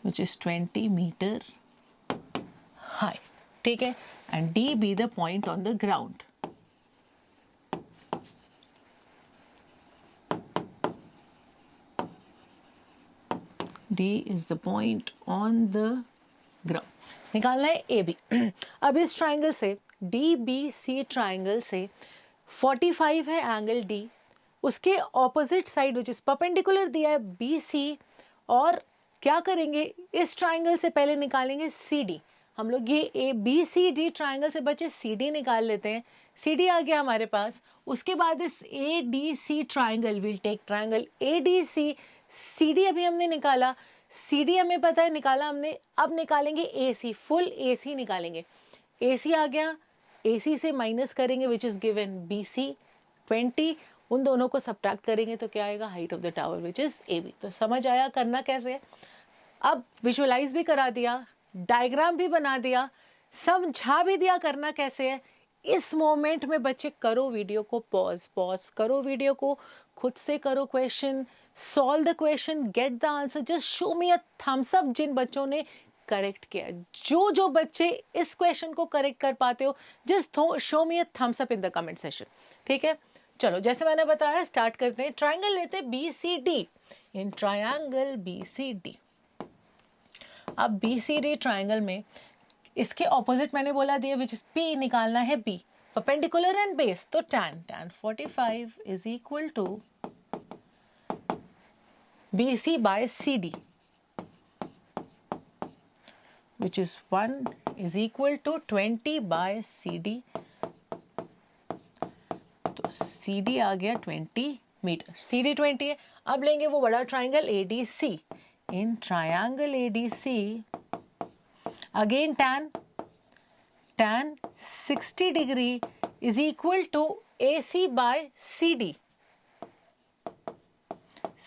which is 20 meter high, ठीक है, and D be the point on the ground. D is the point on the ground. निकालना है A B. अब इस triangle से D B C triangle से 45 है angle D, उसके opposite side which is perpendicular दिया है बी सी, और क्या करेंगे इस ट्राइंगल से पहले निकालेंगे सी डी। हम लोग ये A B C D triangle से बचे सी डी निकाल लेते हैं। सी डी आ गया हमारे पास। उसके बाद इस A D C triangle will take triangle A D C. C D अभी हमने निकाला, सी डी हमें पता है निकाला हमने। अब निकालेंगे ए सी, फुल ए सी निकालेंगे। ए सी आ गया, ए सी से माइनस करेंगे which is given B C 20, उन दोनों को सब्ट्रैक्ट करेंगे तो क्या आएगा height of the tower which is A B. तो समझ आया करना कैसे है। अब विजुअलाइज भी करा दिया, डायग्राम भी बना दिया, समझा भी दिया करना कैसे है। इस मोमेंट में बच्चे करो वीडियो को पॉज करो वीडियो को, खुद से करो question, solve the question, get the answer, just show me a thumbs up जिन बच्चों ने करेक्ट किया। जो बच्चे इस क्वेश्चन को करेक्ट कर पाते हो just show me a thumbs up in the comment session. ठीक है, चलो जैसे मैंने बताया स्टार्ट करते हैं। ट्राइंगल लेते हैं B C D. In triangle B C D, अब बी सी डी ट्राइंगल में इसके ऑपोजिट मैंने बोला दिया विच इज पी, निकालना है बी, परपेंडिकुलर एंड बेस। तो tan 45 is equal to B C by C D which is 1 is equal to 20 by C D. तो सी डी आ गया 20 मीटर, सी डी 20 है। अब लेंगे वो बड़ा triangle A D C. In triangle A D C again tan 60 degree is equal to A C by C D.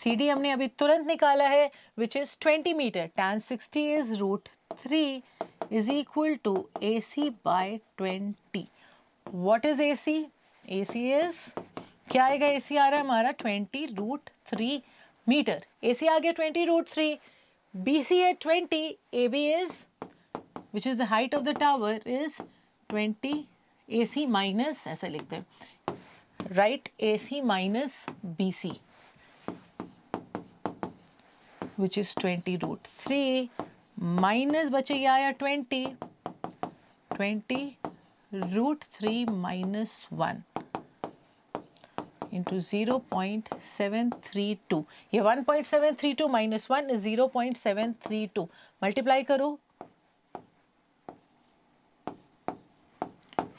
C D हमने अभी तुरंत निकाला है which is 20 metre. tan 60 is √3 is equal to A C by 20। What is A C? A C is क्या आएगा? ए सी आ रहा है हमारा 20√3 मीटर। ए सी आ गया 20√3, बी सी है 20, A B is which is the height of the tower is 20 AC minus, ऐसा लिखते हैं, right, AC minus BC which is 20√3 minus बचे ये आया 20√3 minus 1 into 0.732। ये 1.732 minus 1 is 0.732। मल्टीप्लाई करो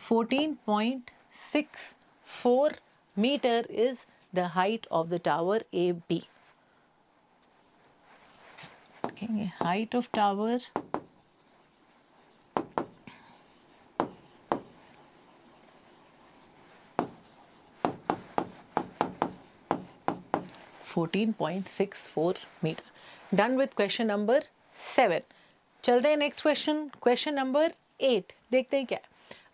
14.64 meter is the height of the tower AB. Okay, height of tower (14.64 meter). Done with question number 7. चलते हैं नेक्स्ट क्वेश्चन, क्वेश्चन नंबर 8। देखते हैं क्या है।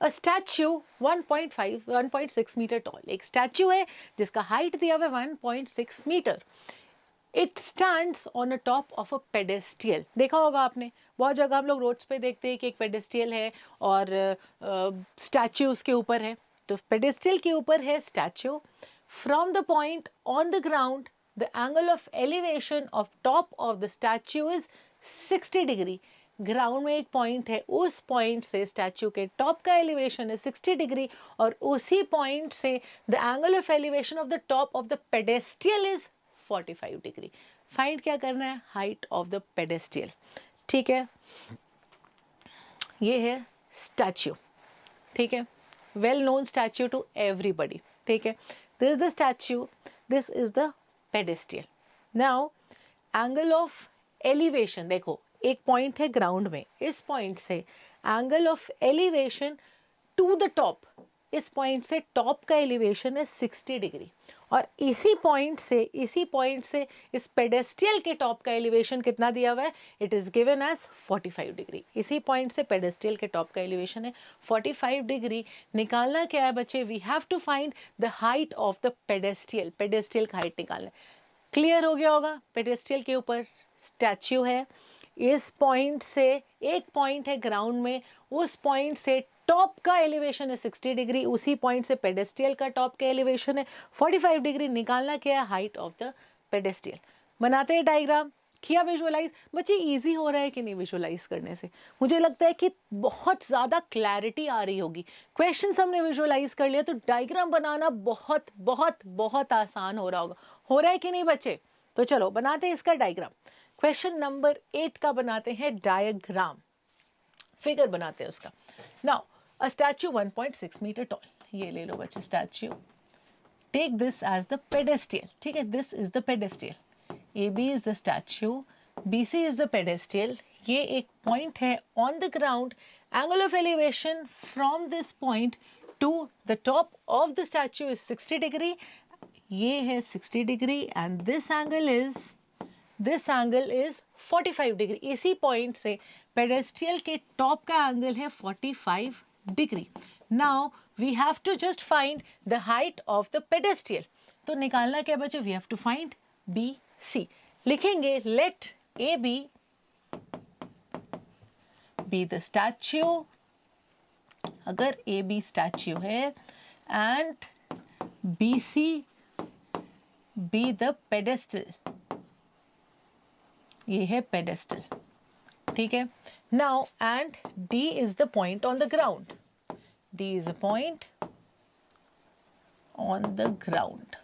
A statue 1.6 मीटर टॉल, एक स्टैच्यू है जिसका हाइट दिया हुआ है 1.6 metre. It stands on a top of a pedestal. देखा होगा आपने, बहुत जगह हम लोग रोड्स पे देखते हैं कि एक पेडेस्टियल है और स्टैच्यू उसके ऊपर है। तो पेडेस्टियल के ऊपर है statue. From the point on the ground the angle of elevation of top of the statue is 60 degree. Ground में एक पॉइंट है, उस पॉइंट से स्टैच्यू के टॉप का एलिवेशन है 60 डिग्री, और उसी पॉइंट से the angle of elevation of the top of the pedestal is 45 degree. Find क्या करना है? Height of the pedestal. ठीक है, ये है स्टैच्यू। ठीक है, well known statue to everybody. ठीक है, this is the statue, this is the pedestal. Now angle of elevation, देखो एक पॉइंट है ग्राउंड में, इस पॉइंट से angle of elevation to the top, इस पॉइंट से टॉप का एलिवेशन है 60 डिग्री, और इसी पॉइंट से इस पेडेस्टियल के टॉप का एलिवेशन कितना दिया हुआ है? It is given as 45 degree. इसी पॉइंट से पेडेस्टियल के टॉप का एलिवेशन है 45 डिग्री। निकालना क्या है बच्चे? We have to find the height of the pedestal. Pedestal का हाइट निकालना है। क्लियर हो गया होगा, पेडेस्टियल के ऊपर स्टैच्यू है, इस पॉइंट से एक पॉइंट है ग्राउंड में, उस पॉइंट से टॉप का एलिवेशन है 60 डिग्री, उसी पॉइंट से पेडेस्टियल का टॉप का एलिवेशन है 45 डिग्री। निकालना क्या है? Height of the pedestal. बनाते हैं डायग्राम। किया विजुअलाइज? बच्चे इजी हो रहा है कि नहीं विजुअलाइज करने से? मुझे लगता है कि बहुत ज़्यादा क्लैरिटी आ रही होगी। क्वेश्चन हमने विजुअलाइज कर लिया तो डायग्राम बनाना बहुत बहुत बहुत आसान हो रहा होगा। हो रहा है कि नहीं बच्चे? तो चलो बनाते हैं इसका डायग्राम। क्वेश्चन नंबर 8 का बनाते हैं डायग्राम, फिगर बनाते हैं उसका। Now a statue 1.6 metre tall, ये ले लो बच्चे statue, take this as the pedestal, ठीक है, this is the pedestal, AB is the statue, BC is the pedestal, ये एक point है on the ground, angle of elevation from this point to the top of the statue is 60 degree, ये है 60 degree and this angle is 45 degree। इसी point से pedestal के top का angle है 45 degree। Now we have to just find the height of the pedestal। तो निकालना क्या बच्चे? We have to find BC। लिखेंगे let AB be the statue, अगर AB statue है, and BC be the pedestal, ये है pedestal, ठीक है। Now and D is the point on the ground, D is a point on the ground।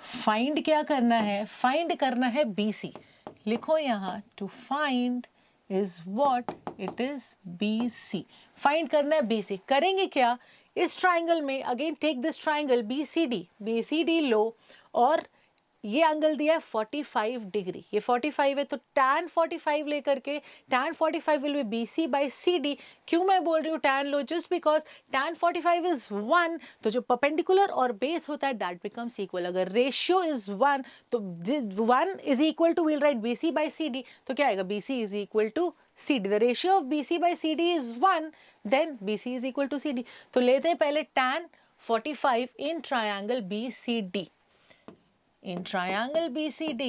Find क्या करना है? फाइंड करना है BC। लिखो यहाँ to find is what? It is BC। Find करना है BC। करेंगे क्या? इस ट्राइंगल में again take this triangle BCD लो और ये एंगल दिया है 45 डिग्री, ये 45 है तो tan 45 लेकर के tan 45 will be BC by CD। क्यों मैं बोल रही हूँ tan लो? जस्ट बिकॉज tan 45 इज 1, तो जो परपेंडिकुलर और बेस होता है दैट बिकम्स इक्वल। अगर रेशियो इज 1 तो 1 is equal to, will write BC by CD, तो क्या आएगा? BC is equal to CD। The ratio of BC by CD is 1, then BC is equal to CD। तो लेते हैं पहले tan 45 in triangle BCD। In triangle BCD,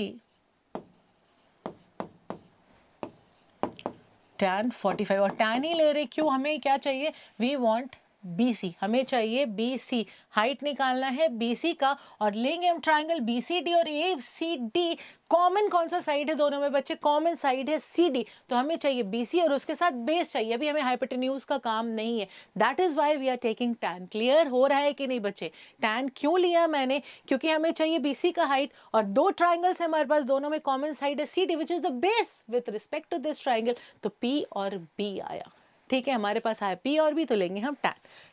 tan 45, और tan ही ले रहे, क्यों? हमें क्या चाहिए? We want BC, हमें चाहिए BC, हाइट निकालना है BC का, और लेंगे हम ट्राइंगल BCD और ACD। कॉमन कौन सा साइड है दोनों में बच्चे? कॉमन साइड है CD, तो हमें चाहिए BC और उसके साथ बेस चाहिए। अभी हमें हाइपोटेन्यूज का काम नहीं है, that is why we are taking tan। Clear हो रहा है कि नहीं बच्चे? tan क्यों लिया मैंने? क्योंकि हमें चाहिए BC का हाइट, और दो ट्राइंगल्स है हमारे पास, दोनों में कॉमन साइड है CD which is the base with respect to this triangle, तो P और B आया, ठीक है। हमारे पास आया P और B, तो लेंगे हम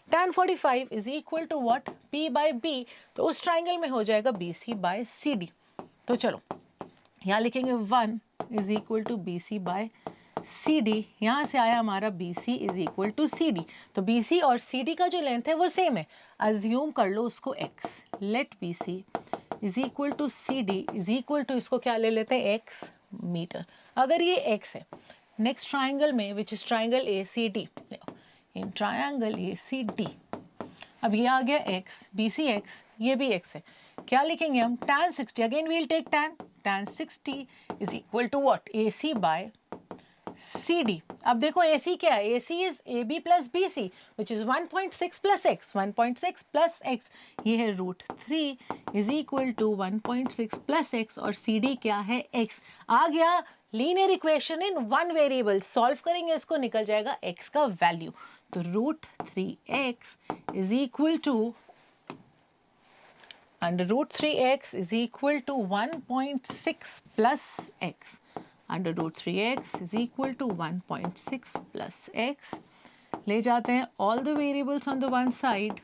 tan 45 is equal to what? P by B, तो उस ट्राइंगल में हो जाएगा BC बाय CD। तो चलो यहाँ लिखेंगे 1 is equal to BC by CD, यहाँ से आया हमारा BC is equal to CD। तो BC और CD का जो लेंथ है वो सेम है, अज्यूम कर लो उसको x। Let BC is equal to CD is equal to, इसको क्या ले लेते हैं? x metre. अगर ये x है, नेक्स्ट ट्राइंगल में which is triangle ACD, in triangle ACD, अब ये आ गया x, BC x, ये भी x है, क्या लिखेंगे हम? tan 60, again we'll take tan 60 is equal to what? AC by CD। अब देखो AC क्या है? AC is AB plus BC which is 1.6 plus x, 1.6 plus x, ये है √3 is equal to 1.6 plus x, और CD क्या है? x। आ गया linear equation in one variable. Solve करेंगे इसको, निकल जाएगा x का वैल्यू, तो √3x is equal to under √3x is equal to 1.6 plus x, under √3x is equal to 1.6 plus x। ले जाते हैं all the variables on the one side,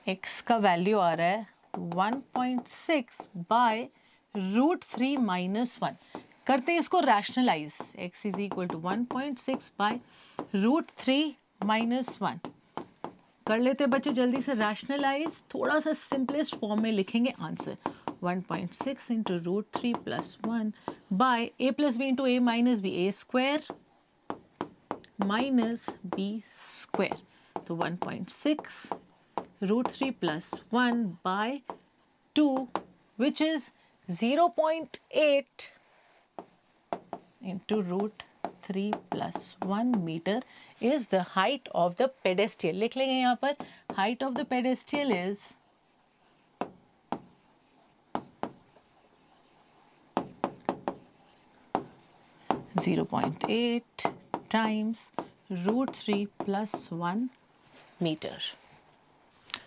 x का वैल्यू आ रहा है 1.6 बाय √3 माइनस 1। करते हैं इसको rationalise, x is equal to 1.6 by √3 minus 1। कर लेते बच्चे जल्दी से रैशनलाइज, थोड़ा सा सिंपलेस्ट फॉर्म में लिखेंगे answer, 1.6 into √3 plus 1 by a plus b into a minus b, a square minus b square, तो 1.6 √3 plus 1 by 2 which is 0.8 into 3 plus 1 meter is the height of the pedestal. लिख लेंगे यहाँ पर height of the pedestal is 0.8 times root 3 plus 1 meter.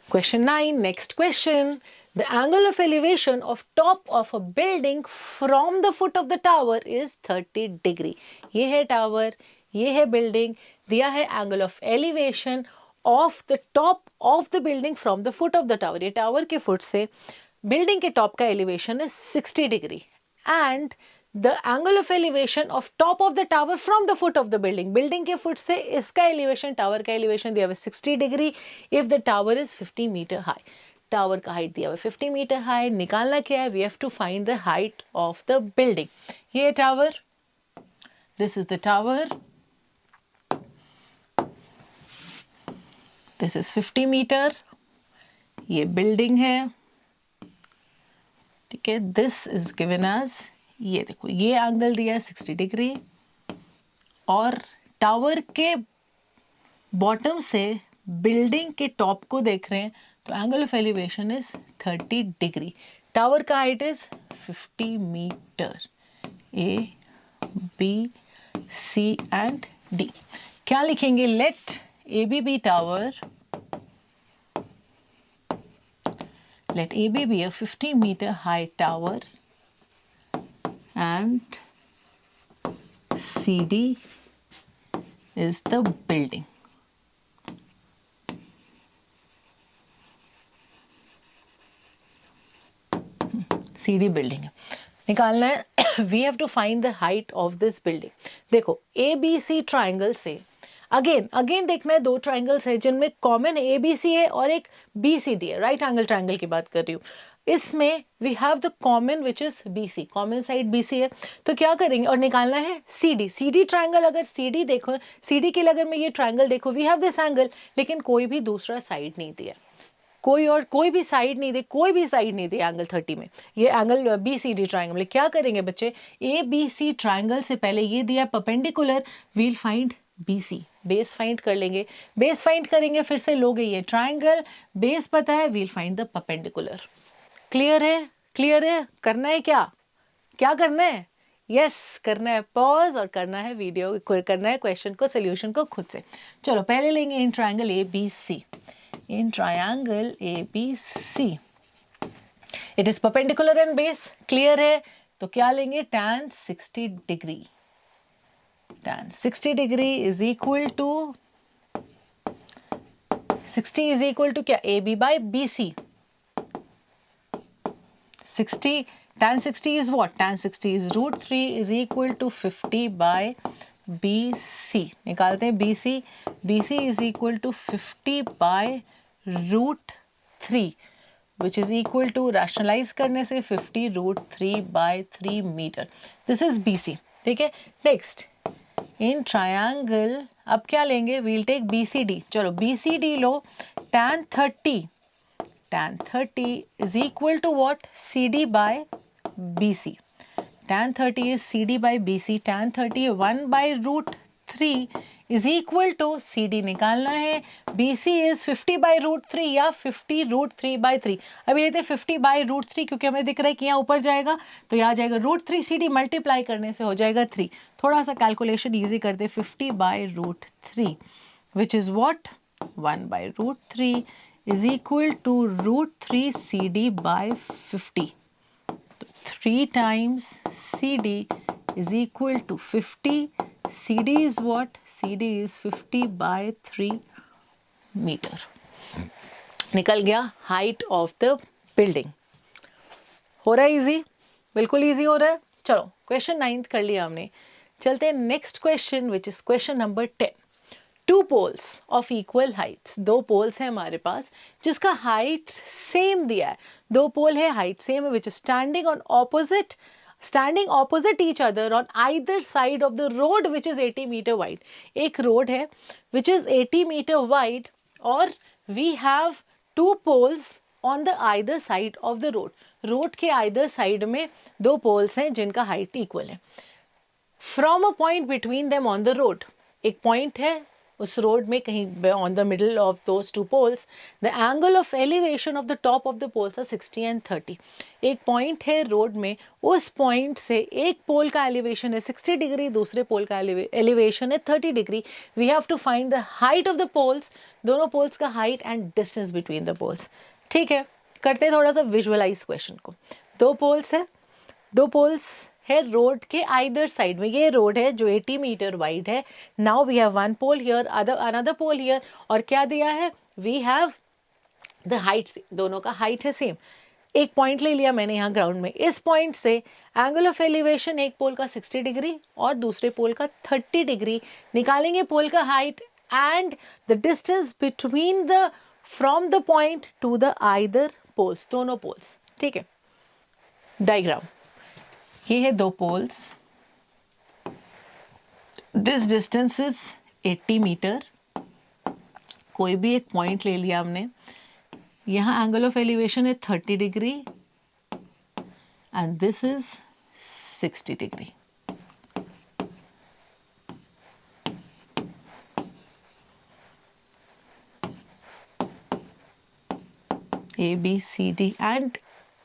Question 9, next question. The angle of elevation of top of a building from the foot of the tower is 30 degree. ये है tower, ये है building, दिया है angle of elevation of the top of the building from the foot of the tower. ये tower के foot से building के top का elevation है 60 degree. And the angle of elevation of top of the tower from the foot of the building. Building के foot से इसका elevation, tower का elevation दिया हुआ 60 degree if the tower is 50 meter high. Tower का height दिया हुआ 50 meter high. निकालना क्या है? We have to find the height of the building. ये tower. This is the tower. This is 50 meter. ये building है. ठीक है. This is given as, ये देखो ये एंगल दिया है 60 डिग्री और टावर के बॉटम से बिल्डिंग के टॉप को देख रहे हैं तो angle of elevation is 30 degree. Tower का height is 50 metre. A B C and D. क्या लिखेंगे? Let A B be tower. Let AB be a 50 meter high tower and CD is the building. CD building है. निकालना है. We have to find the height of this building. देखो ABC triangle से again देखना है दो triangles है जिनमें कॉमन ABC है और एक BCD है. राइट एंगल ट्राइंगल की बात कर रही हूँ. इसमें we have the common which is BC. Common side BC है तो क्या करेंगे और निकालना है CD ट्राइंगल. अगर CD देखो, CD के लिए अगर मैं ये ट्राइंगल देखो, वी हैव दिस एंगल लेकिन कोई भी दूसरा साइड नहीं दिया, कोई भी साइड नहीं दी एंगल 30 में. ये एंगल BCD ट्राइंगल. क्या करेंगे बच्चे? ABC ट्राइंगल से पहले ये दिया perpendicular, we'll find BC. Base find कर लेंगे. बेस फाइंड करेंगे फिर से लोगे ये ट्राइंगल. बेस पता है, we'll find the perpendicular. Clear है. करना है क्या करना है? यस करना है पॉज और करना है वीडियो, करना है क्वेश्चन को, सोल्यूशन को खुद से. चलो पहले लेंगे in triangle ABC. In triangle ABC, it is perpendicular and base. Clear है तो क्या लेंगे? tan 60 degree. Tan 60 degree is equal to 60 is equal to क्या? AB by BC. 60 tan 60 is what? Tan 60 is root 3 is equal to 50 by BC. निकालते हैं BC. BC is equal to 50 by root 3 which is equal to, rationalize करने से 50 root 3 by 3 meter. This is BC. ठीक है. Next in triangle अब क्या लेंगे? We'll take BCD. चलो BCD लो. tan 30 is equal to what? CD by BC. tan 30 is CD by BC. tan 30 1 by root 3 is equal to CD. निकालना है. BC is 50 by root 3 या 50 root 3 by 3. अभी लेते हैं 50 by root 3 क्योंकि हमें दिख रहा है कि यहाँ ऊपर जाएगा तो यहाँ जाएगा root 3 CD मल्टीप्लाई करने से हो जाएगा 3. थोड़ा सा कैलकुलेशन ईजी करते. 50 by root 3 which is what? 1 by root 3 is equal to root 3 CD by 50. 3 times CD is equal to 50. CD is what? CD is 50 by 3 meter. निकल गया हाइट ऑफ द बिल्डिंग. हो रहा है easy? बिल्कुल easy हो रहा है. चलो क्वेश्चन 9 कर लिया हमने. चलते हैं next question which is question number 10. 2 poles of equal heights. 2 poles हैं हमारे पास जिसका हाइट सेम दिया है. 2 पोल है, हाइट सेम है, which is standing opposite each other on either side of the road which is 80 meter wide. एक road है which is 80 meter wide और we have 2 poles on the either side of the road. Road के either side में 2 poles हैं जिनका height equal है. From a point between them on the road, एक point है उस रोड में कहीं on the middle of those two poles, the angle of elevation of the top of the poles are 60 and 30। एक point है road में, उस point से एक पोल का एलिवेशन है 60 डिग्री, दूसरे पोल का एलिवेशन है 30 degree. We have to find the height of the poles, दोनों पोल्स का height and distance between the poles. ठीक है, करते हैं थोड़ा सा विजुअलाइज क्वेश्चन को। दो पोल्स है, दो पोल्स है रोड के आइदर साइड में, ये रोड है जो 80 मीटर वाइड है। Now we have one pole here, another pole here, और क्या दिया है, वी हैव द हाइट, दोनों का हाइट है सेम। एक पॉइंट ले लिया मैंने यहाँ ग्राउंड में, इस पॉइंट से एंगल ऑफ एलिवेशन एक पोल का 60 डिग्री और दूसरे पोल का 30 डिग्री, निकालेंगे पोल का height and the distance between the from the point to the either poles, दोनों पोल्स। ठीक है, डायग्राम, ये है दो poles, this distance is 80 metre, कोई भी एक पॉइंट ले लिया हमने, यहाँ एंगल ऑफ एलिवेशन है 30 डिग्री and this is 60 degree. A, B, C, D and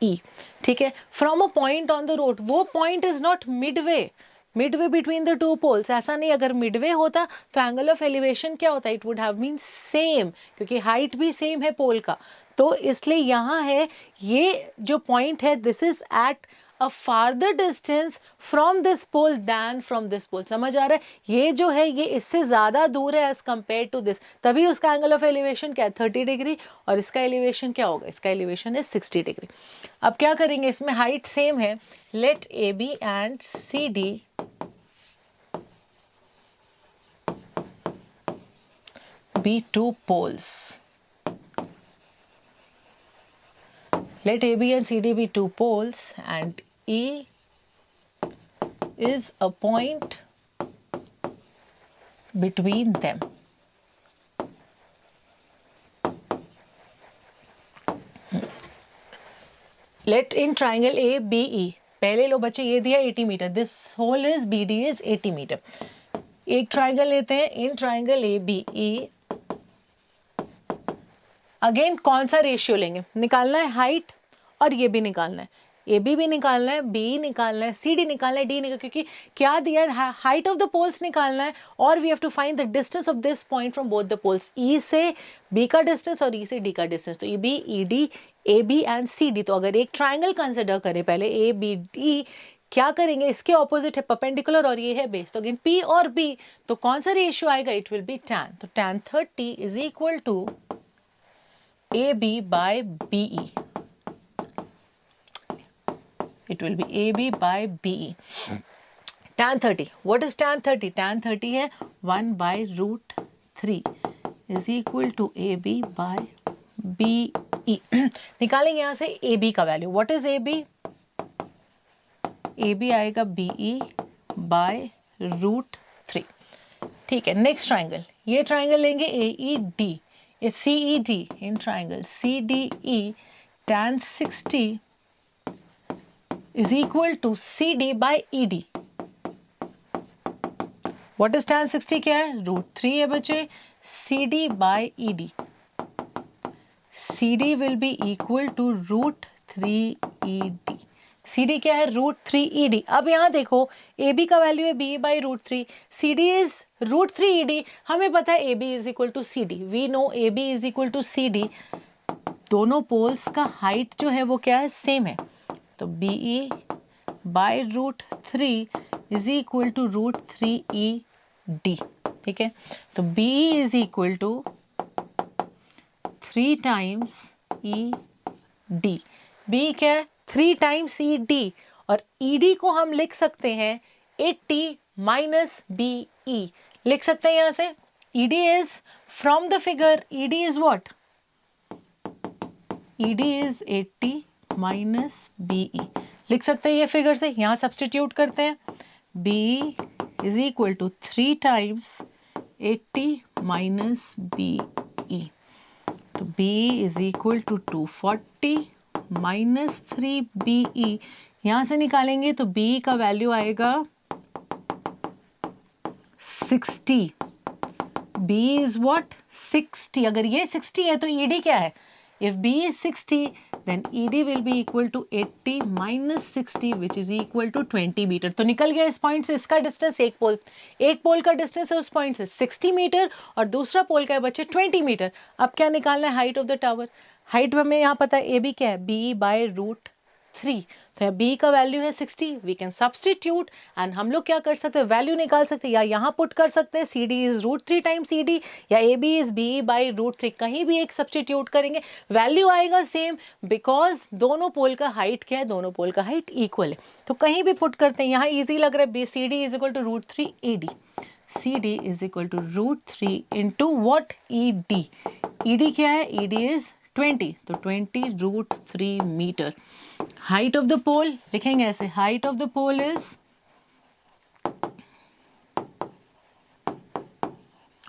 E। ठीक है, from a point on the road, वो point is not midway, midway between the two poles, ऐसा नहीं। अगर मिडवे होता तो एंगल ऑफ एलिवेशन क्या होता, it would have been same, क्योंकि हाइट भी सेम है पोल का। तो इसलिए यहाँ है ये जो पॉइंट है, this is at a farther distance from this pole than from this pole. समझ आ रहा है, ये जो है ये इससे ज़्यादा दूर है एज कम्पेयर टू दिस, तभी उसका एंगल ऑफ एलिवेशन क्या है 30 डिग्री, और इसका एलिवेशन क्या होगा, इसका एलिवेशन है 60 डिग्री। अब क्या करेंगे, इसमें हाइट सेम है, let A B and C D be two poles, let AB and CD be two poles and E is a point between them. Let in triangle ABE, पहले लो बच्चे, ये दिया 80 metre, this whole is BD is 80 metre. एक triangle लेते हैं, in triangle ABE, again कौन सा ratio लेंगे, निकालना है हाइट और ये भी निकालना है, ए बी भी निकालना है, बी निकालना है, सी डी निकालना है, डी निकालना, क्योंकि क्या दिया है, हाइट ऑफ द पोल्स निकालना है, और we have to find the distance of this point from both the poles, E से बी का डिस्टेंस और ई से डी का डिस्टेंस। तो E B, E D, A B and C D. तो अगर एक ट्राइंगल कंसिडर करें पहले ए बी डी, क्या करेंगे, इसके ऑपोजिट है परपेंडिकुलर और ये है बेस, तो अगेन पी और बी, तो कौन सा रेशियो आएगा, इट विल बी tan। तो tan 30 is equal to AB by BE. It will be AB by BE. Tan 30. What is tan 30? Tan 30 है 1 by root 3 is equal to AB by BE. निकालेंगे यहाँ से AB का value. What is AB? AB आएगा BE by root 3। ठीक है, next triangle, ये triangle लेंगे AED, CED in triangle CDE, tan 60 is equal to CD by ED. What is tan 60 क्या है, √3 है बच्चे, CD by ED, CD will be equal to √3ED। CD क्या है, √3ED। अब यहाँ देखो AB का वैल्यू है B by √3, CD is √3ED, हमें पता है AB is equal to CD, we know AB is equal to CD, दोनों पोल्स का हाइट जो है वो क्या है, सेम है, तो BE by √3 is equal to √3ED। ठीक है, तो BE is equal to 3 times ED, B क्या है 3 times ED, और ED को हम लिख सकते हैं 80 minus BE, लिख सकते हैं यहाँ से, ED is from the figure, ED is what, ED is 80 minus BE, लिख सकते हैं ये फिगर से, यहाँ सब्स्टिट्यूट करते हैं, BE is equal to 3 times 80 minus BE, तो BE is equal to 240 minus 3BE, यहाँ से निकालेंगे तो BE का वैल्यू आएगा 60, B is what? 60. अगर ये 60 है तो ED क्या है? If B is 60, then ED will be equal to 80 minus 60, which is equal to 20 metre. तो निकल गया इस पॉइंट से इसका डिस्टेंस, एक पोल का डिस्टेंस है उस पॉइंट से 60 मीटर और दूसरा पोल का है बच्चे 20 मीटर. अब क्या निकालना है? Height of the tower. Height हमें यहाँ पता है AB क्या है? B by √3. तो B का वैल्यू है 60. वी कैन सब्सटीट्यूट एंड हम लोग क्या कर सकते हैं? वैल्यू निकाल सकते हैं, या यहाँ पुट कर सकते हैं CD इज √3 टाइम्स ED, या AB इज B by √3. कहीं भी एक सब्सटीट्यूट करेंगे वैल्यू आएगा सेम, बिकॉज दोनों पोल का हाइट क्या है? दोनों पोल का हाइट इक्वल है. तो कहीं भी पुट करते हैं, यहाँ ईजी लग रहा है. CD is equal to √3 AD. CD is equal to √3 into what? ED. ED क्या है? ED इज 20, तो 20 √3 metre. Height of the pole लिखेंगे ऐसे, height of the pole is,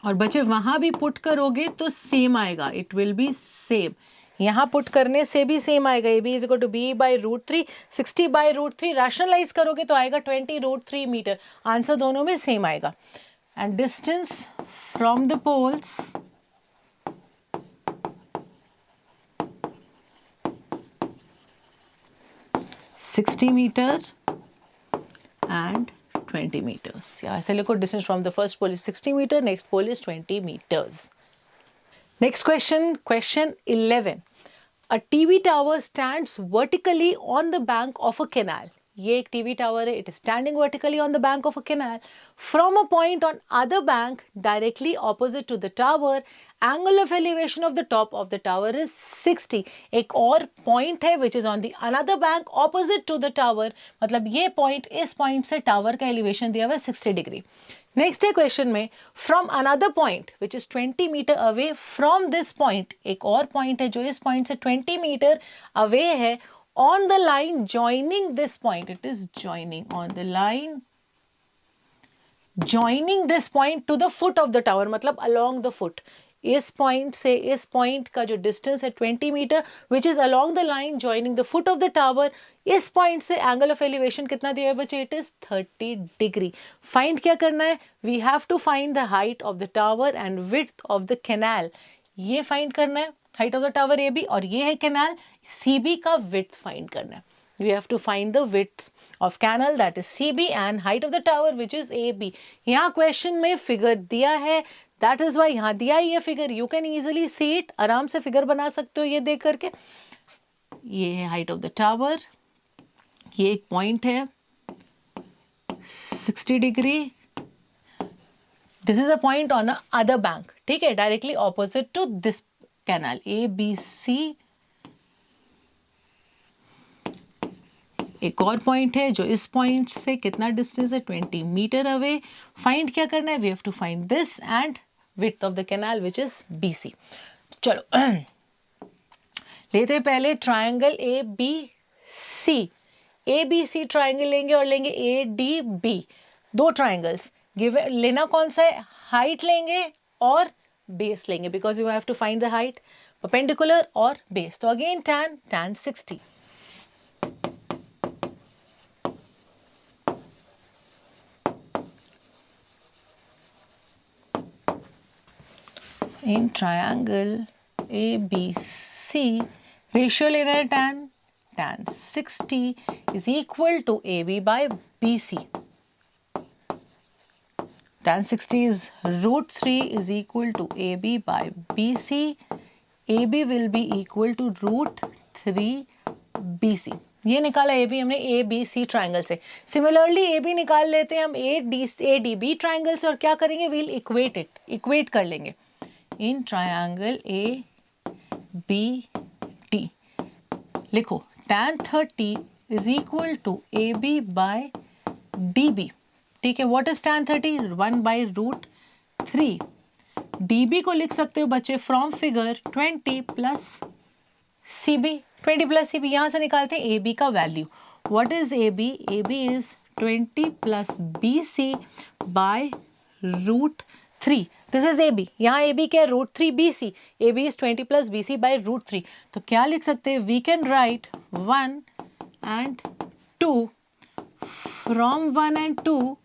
और बच्चे वहां भी पुट करोगे तो सेम आएगा, इट विल बी सेम. यहाँ पुट करने से भी सेम आएगा. AB is equal to B by √3. 60 by √3 rationalise करोगे तो आएगा 20 √3 मीटर. आंसर दोनों में सेम आएगा. And distance from the poles $60 metre and 20 meters. या ऐसे लिखो, distance from the first pole is 60 meter, next pole is 20 meters. Next question, question 11. A TV tower stands vertically on the bank of a canal. ये एक TV tower है, it is standing vertically on the bank of a canal. From a point on other bank directly opposite to the tower, angle of elevation of the top of the tower is 60. एक और point है which is on the another bank opposite to the tower. मतलब ये point इस point से tower का elevation दिया हुआ है 60 degree. नेक्स्ट है क्वेश्चन में, from another point which is 20 metre away from this point, एक और पॉइंट है जो इस पॉइंट से 20 मीटर अवे है, on the line joining this point, it is joining on the line joining this point to the foot of the tower, मतलब along the foot. इस point से इस पॉइंट का जो डिस्टेंस है 20 metre which is along the line joining the foot of the tower. इस point से angle of elevation कितना दिया है बच्चे? It is 30 degree. फाइंड क्या करना है? We have to find the height of the tower and width of the canal. ये फाइंड करना है, height of the tower AB, और ये है कैनाल CB का विड्थ फाइंड करना है. We have to find the width of canal, that is CB, and height of the tower which is AB. यहाँ क्वेश्चन में फिगर दिया है, that is why यहाँ दिया ही है figure. You can easily see it, आराम से फिगर बना सकते हो ये देख करके. ये है height of the tower, ये एक पॉइंट है 60 degree. This is a point on a other bank, ठीक है, directly opposite to this canal ABC. एक और पॉइंट है जो इस पॉइंट से कितना डिस्टेंस है? 20 मीटर अवे. फाइंड क्या करना है? We have to find this and width of the canal which is BC. चलो लेते हैं पहले ट्रायंगल ABC. ABC ट्रायंगल लेंगे और लेंगे ADB. दो ट्रायंगल्स गिवन, लेना कौन सा है? हाइट लेंगे और बेस लेंगे, because you have to find the height, perpendicular और बेस. तो again tan 60. In triangle ABC, ratio लेना है tan 60 is equal to AB by BC. tan 60 is √3 is equal to AB by BC. AB will be equal to √3 BC. ये निकाला AB हमने ABC triangle से. Similarly AB निकाल लेते हैं हम ADB ट्राइंगल से, और क्या करेंगे? वील इक्वेट कर लेंगे. इन ट्रायंगल ABD लिखो tan 30 is equal to AB by DB. ठीक है, what is tan 30? 1 by √3. DB को लिख सकते हो बच्चे from figure 20 plus CB. 20 plus CB यहाँ से निकालते हैं AB का value. What is AB? AB is 20 plus BC by √3. This is AB. यहाँ AB क्या है? √3 BC. AB is 20 plus BC by √3. तो क्या लिख सकते हैं? We can write 1 and 2. From 1 and 2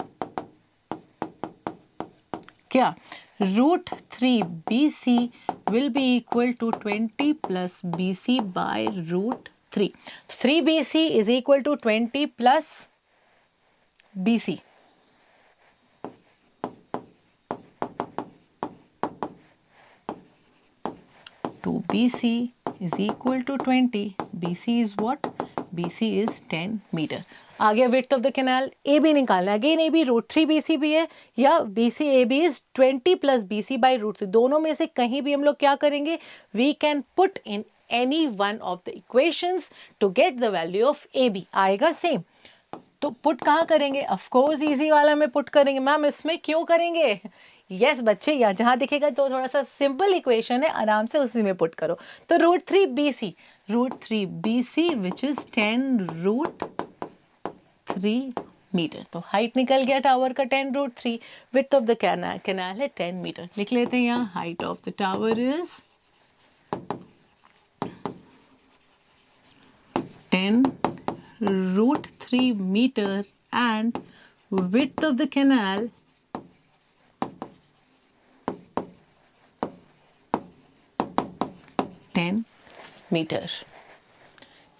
क्या root 3 BC will be equal to 20 plus BC by root 3. 3 BC is equal to 20 plus BC. To BC is equal to 20. BC is what? BC is 10 metre. आगे width of the canal AB निकालना है. Again AB root 3 BC भी है या BC AB is 20 plus BC by root 3. दोनों में से कहीं भी हम लोग क्या करेंगे? We can put in any one of the equations to get the value of AB. आएगा सेम. तो पुट कहाँ करेंगे? ऑफ कोर्स इजी वाला में पुट करेंगे. मैम इसमें क्यों करेंगे? यस बच्चे, या जहाँ दिखेगा तो थोड़ा सा सिंपल इक्वेशन है, आराम से उसी में पुट करो. तो root 3 BC which is 10 root 3 metre. तो हाइट निकल गया टावर का 10 root 3. Width of the canal है 10 मीटर. लिख लेते हैं यहाँ. Height of the tower is 10 root 3 meter and width of the canal metre.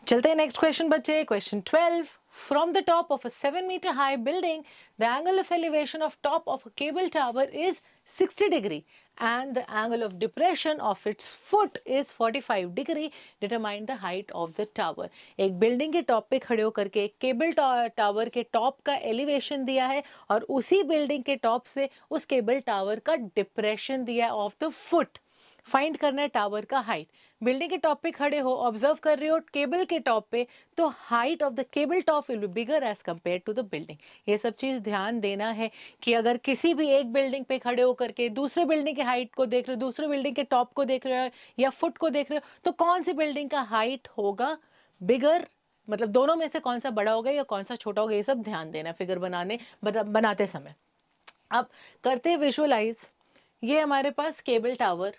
चलते हैं नेक्स्ट क्वेश्चन बच्चे. Question 12. From the top of a 7 meter high building, the angle of elevation of top of a cable tower is 60 degree and the angle of depression of its foot is 45 degree. Determine the height of the tower. एक building के top पे खड़े होकर के एक cable tower के top का elevation दिया है और उसी बिल्डिंग के टॉप से उस केबल टावर का डिप्रेशन दिया है ऑफ द फुट. फाइंड करना है टावर का हाइट. बिल्डिंग के टॉप पे खड़े हो, ऑब्जर्व कर रहे हो केबल के टॉप पे, तो height of the cable top will be bigger as compare to the building. ये सब चीज़ ध्यान देना है कि अगर किसी भी एक बिल्डिंग पे खड़े होकर के दूसरे बिल्डिंग के हाइट को देख रहे हो, दूसरे बिल्डिंग के टॉप को देख रहे हो या फुट को देख रहे हो, तो कौन सी बिल्डिंग का हाइट होगा बिगर, मतलब दोनों में से कौन सा बड़ा होगा या कौन सा छोटा होगा, ये सब ध्यान देना फिगर बनाते समय. अब करते हैं विजुअलाइज. ये हमारे पास केबल टावर,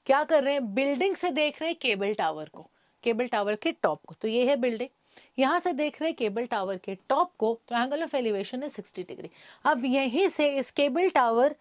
क्या कर रहे हैं? बिल्डिंग से देख रहे हैं केबल टावर को, केबल टावर के टॉप को. तो ये है बिल्डिंग, यहाँ से देख रहे हैं केबल टावर के टॉप को, तो एंगल ऑफ एलिवेशन है 60 डिग्री. अब यहीं से इस केबल टावर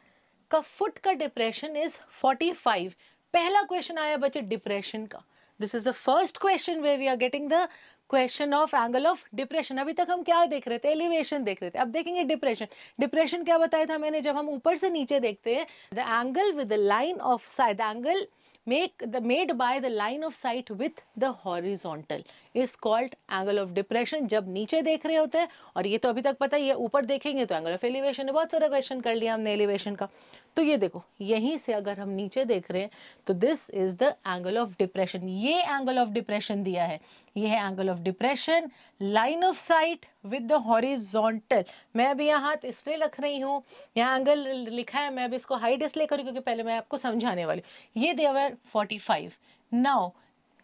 का फुट का डिप्रेशन इज 45. पहला क्वेश्चन आया बच्चे डिप्रेशन का. This is the first question way we are getting the question of angle of depression. अभी तक हम क्या देख रहे थे? एलिवेशन देख रहे थे. अब देखेंगे डिप्रेशन. डिप्रेशन क्या बताया था मैंने? जब हम ऊपर से नीचे देखते हैं, the angle with the line of side, the angle made by the line of sight with the horizontal is called angle of depression. जब नीचे देख रहे होते हैं, और ये तो अभी तक पता ही है, ऊपर देखेंगे तो एंगल ऑफ एलिवेशन है. बहुत सारा क्वेश्चन कर लिया हमने एलिवेशन का. तो ये देखो, यहीं से अगर हम नीचे देख रहे हैं तो this is the angle of depression. ये एंगल ऑफ डिप्रेशन दिया है, ये है angle of depression, line of site with the horizontal. मैं अभी यहाँ हाथ इसलिए रख रही हूँ, यहाँ एंगल लिखा है, मैं अभी इसको हाइट इसलिए करूँ क्योंकि पहले मैं आपको समझाने वाली हूँ. ये दिया हुआ है 45. नाउ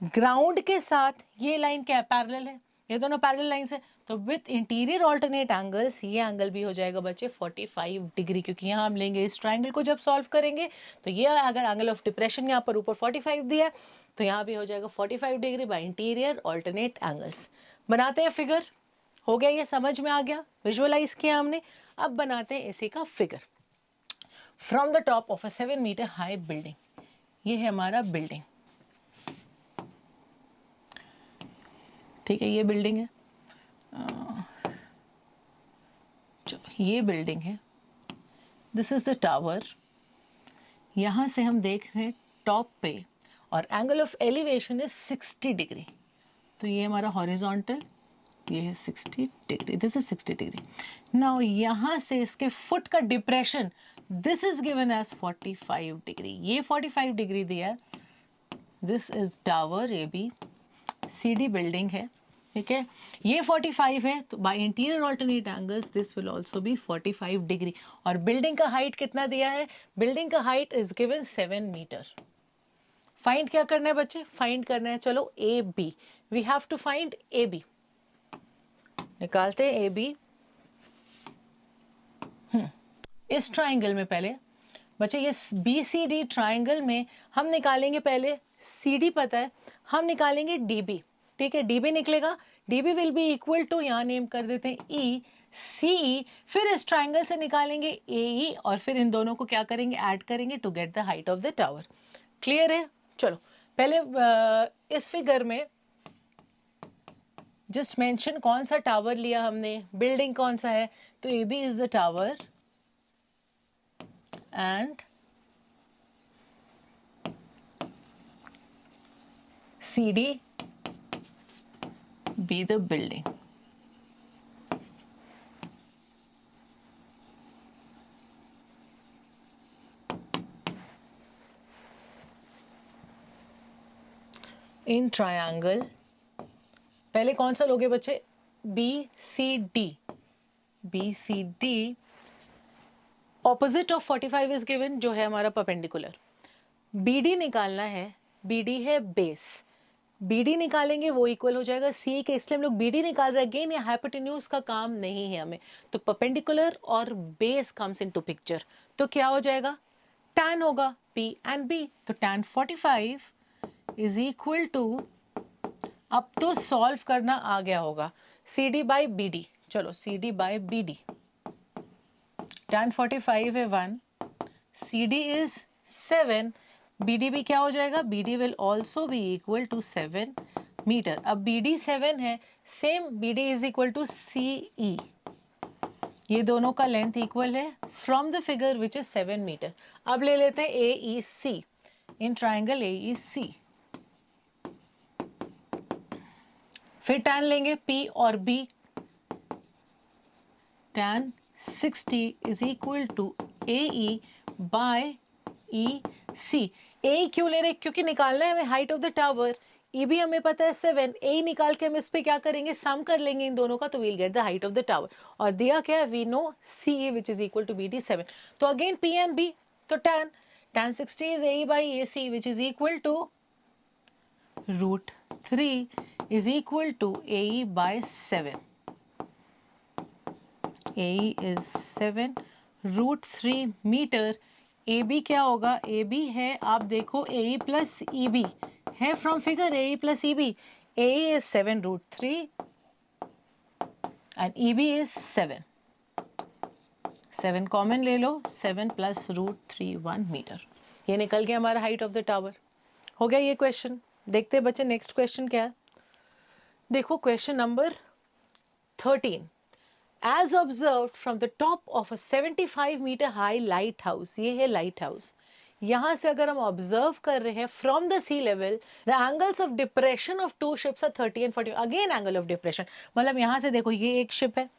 ग्राउंड के साथ ये लाइन क्या है? पैरेलल है, ये दोनों पैरेलल लाइंस है. तो विथ इंटीरियर ऑल्टरनेट एंगल्स ये एंगल भी हो जाएगा बच्चे 45 डिग्री, क्योंकि यहाँ हम लेंगे इस ट्राइंगल को जब सॉल्व करेंगे. तो ये अगर एंगल ऑफ डिप्रेशन यहाँ पर ऊपर 45 दिया है तो यहाँ भी हो जाएगा 45 degree by interior alternate angles. बनाते हैं फिगर. हो गया, ये समझ में आ गया, विजुअलाइज किया हमने. अब बनाते हैं इसी का figure. From the top of a 7 metre high building, ये है हमारा बिल्डिंग, ठीक है, ये बिल्डिंग है, ये बिल्डिंग है, दिस इज द टावर. यहाँ से हम देख रहे हैं टॉप पे और angle of elevation is 60 degree. तो ये हमारा हॉरिजॉन्टल, ये है 60 degree, this is 60 degree. Now यहाँ से इसके फुट का depression, this is given as 45 degree. ये 45 डिग्री दिया. दिस इज टावर, ये भी CD बिल्डिंग है, ठीक है. ये 45 है, तो by interior alternate angles this will also be 45 degree. और बिल्डिंग का हाइट कितना दिया है? बिल्डिंग का height is given 7 metre. Find क्या करना है बच्चे? फाइंड करना है, चलो AB. We have to find AB. निकालते हैं AB. इस ट्राइंगल में पहले बच्चे, ये BCD ट्राइंगल में हम निकालेंगे पहले CD, पता है, हम निकालेंगे DB, ठीक है. DB निकलेगा, DB will be equal to, यहाँ नेम कर देते हैं E CE, फिर इस ट्राइंगल से निकालेंगे AE और फिर इन दोनों को क्या करेंगे, ऐड करेंगे to get the height of the tower. Clear है? चलो पहले इस फिगर में जस्ट मेंशन कौन सा टावर लिया हमने, बिल्डिंग कौन सा है, तो AB is the tower and CD be the building. In triangle पहले कौन सा लोगे बच्चे, BCD। BCD opposite of 45 is given, जो है हमारा परपेंडिकुलर। BD निकालना है, BD है बेस, BD निकालेंगे वो इक्वल हो जाएगा CE के, इसलिए हम लोग BD निकाल रहे हैं। अगेन ये हाइपोटेन्यूज का काम नहीं है हमें, तो परपेंडिकुलर और बेस कम्स इनटू पिक्चर, तो क्या हो जाएगा, tan होगा P एंड B, तो tan 45 इज इक्वल टू, अब तो सॉल्व करना आ गया होगा, CD बाई BD। चलो CD बाई BD, tan 45 है 1, CD इज 7, BD भी क्या हो जाएगा, BD will also be equal to 7 metre. अब BD 7 है, same BD is equal to CE, ये दोनों का लेंथ इक्वल है from the figure which is 7 metre. अब ले लेते हैं AEC, इन ट्राइंगल AEC, फिर tan लेंगे P और B, tan 60 is equal to AE by EC। AE क्यों ले रहे, क्योंकि निकालना है हमें height of the tower, E भी हमें पता है 7, AE निकाल के हम इस पे क्या करेंगे, सम कर लेंगे इन दोनों का, तो we'll get the height of the tower. और दिया क्या है, we know CE which is equal to BD 7, तो अगेन P एंड B, तो tan 60 is AE by AC which is equal to √3 is equal to AE by 7. AE is 7 √3 metre. AB क्या होगा, AB है, आप देखो AE plus EB है from figure, AE plus EB, AE is 7 √3 and EB is 7, 7 common ले लो, 7 plus √3 1 metre, ये निकल गया हमारा हाइट ऑफ द टावर। हो गया ये क्वेश्चन। देखते हैं बच्चे नेक्स्ट क्वेश्चन क्या है। देखो question number 13, as observe from the top of a 75 metre high lighthouse, ये है लाइट हाउस, यहाँ से अगर हम ऑब्जर्व कर रहे हैं from the sea level, the angles of depression of two ships are 30 and 40। Again angle of depression, मतलब यहाँ से देखो ये एक शिप है,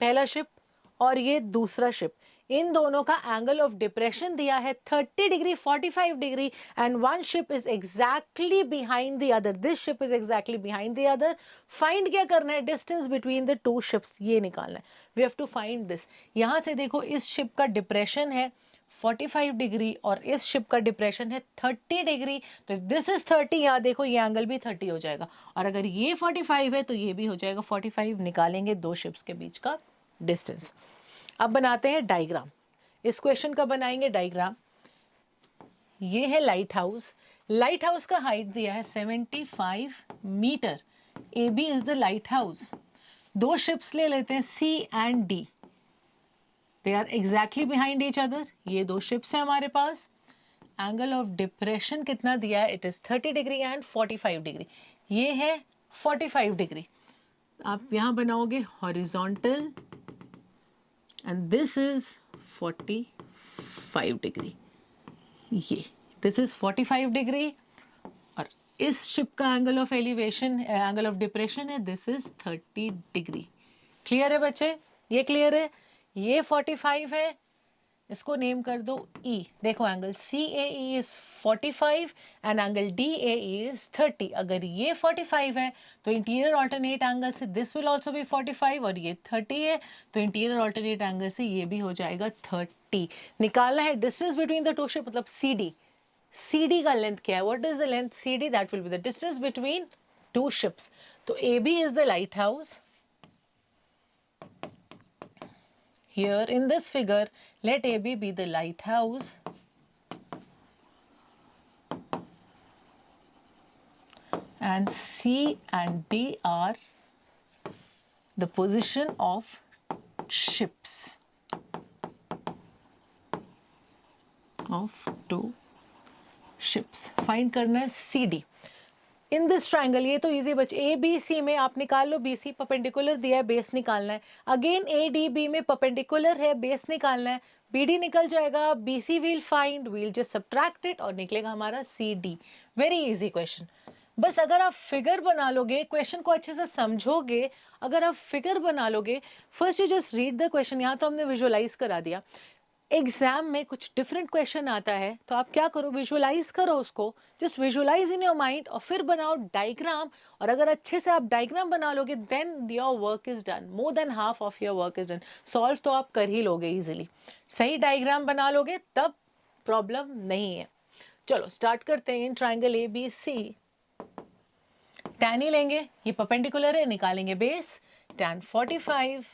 पहला शिप, और ये दूसरा शिप, इन दोनों का एंगल ऑफ डिप्रेशन दिया है 30 degree 45 degree, and one ship is exactly behind the other, this ship is exactly behind the other. Find क्या करना है, distance between the two ships, ये निकालना है, we have to find this. यहाँ से देखो इस शिप का डिप्रेशन है 45 डिग्री और इस शिप का डिप्रेशन है 30 डिग्री, तो इफ दिस इज 30, यहाँ देखो ये एंगल भी 30 हो जाएगा, और अगर ये 45 है तो ये भी हो जाएगा 45, निकालेंगे दो शिप्स के बीच का डिस्टेंस। अब बनाते हैं डायग्राम, इस क्वेश्चन का बनाएंगे डायग्राम। ये है लाइट हाउस, लाइट हाउस का हाइट दिया है 75 metre, A B is the lighthouse. दो शिप्स ले लेते हैं C and D, they are exactly behind each other, ये दो शिप्स हैं हमारे पास। एंगल ऑफ डिप्रेशन कितना दिया है, इट इज 30 डिग्री एंड 45 डिग्री, ये है 45 डिग्री। आप यहां बनाओगे horizontal and this is 45 degree, ये this is 45 डिग्री, और इस शिप का angle of elevation, angle of depression है, this is 30 डिग्री। क्लियर है बच्चे, ये क्लियर है, ये 45 है, इसको नेम कर दो E। देखो angle CAE is 45 and angle DAE is 30। अगर ये 45 है तो इंटीरियर ऑल्टरनेट एंगल से दिस विल आल्सो बी 45, और ये 30 है तो इंटीरियर ऑल्टरनेट एंगल से ये भी हो जाएगा 30। निकालना है distance between the to ship, मतलब CD। CD का लेंथ क्या है, what is the length CD, that will be the distance between two ships. तो AB is the light house. Here in this figure, let AB be the lighthouse and C and D are the position of ships of two ships. Find करना है CD. In this triangle, ये तो easy बच्चे, ए B सी में आप निकाल लो, BC perpendicular दिया है, बेस निकालना है. अगेन ADB में परपेंडिकुलर है, बेस निकालना है. BD निकल जाएगा, BC will find, will just subtract it और निकलेगा हमारा CD. Very easy question. बस अगर आप फिगर बना लोगे, क्वेश्चन को अच्छे से समझोगे, अगर आप फिगर बना लोगे, first you just read the question. यहाँ तो हमने विजुअलाइज करा दिया. एग्जाम में कुछ डिफरेंट क्वेश्चन आता है तो आप क्या करो, विजुअलाइज करो उसको, just visualise in your mind और फिर बनाओ डायग्राम. और अगर अच्छे से आप डायग्राम बना लोगे then your work is done, more than half of your work is done. Solve तो आप कर ही लोगे इजीली. सही डायग्राम बना लोगे तब प्रॉब्लम नहीं है. चलो स्टार्ट करते हैं. इन ट्राइंगल ABC tan ही लेंगे, ये परपेंडिकुलर है, निकालेंगे base. tan 45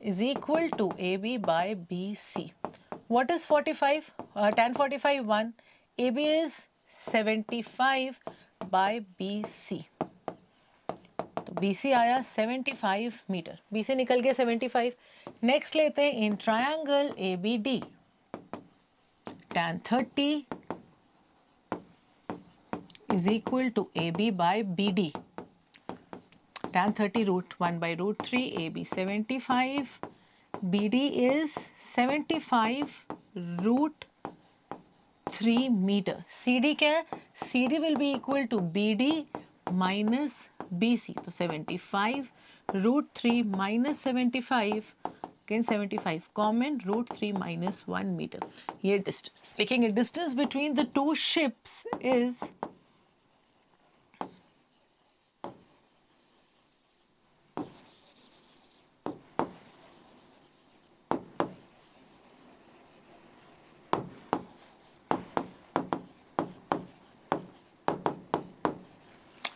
is equal to AB by BC. What is 45? Tan 45 1. AB is 75 by BC. तो BC आया 75 मीटर. BC निकल गया 75. नेक्स्ट लेते हैं in triangle ABD. Tan 30 is equal to AB by BD. Tan 30 root 1 by root 3, AB 75, BD is 75 root 3 meter. CD क्या है? CD will be equal to BD minus BC. तो 75 root 3 minus 75, again 75 common, root 3 minus 1 meter. ये distance. लिखेंगे distance between the two ships is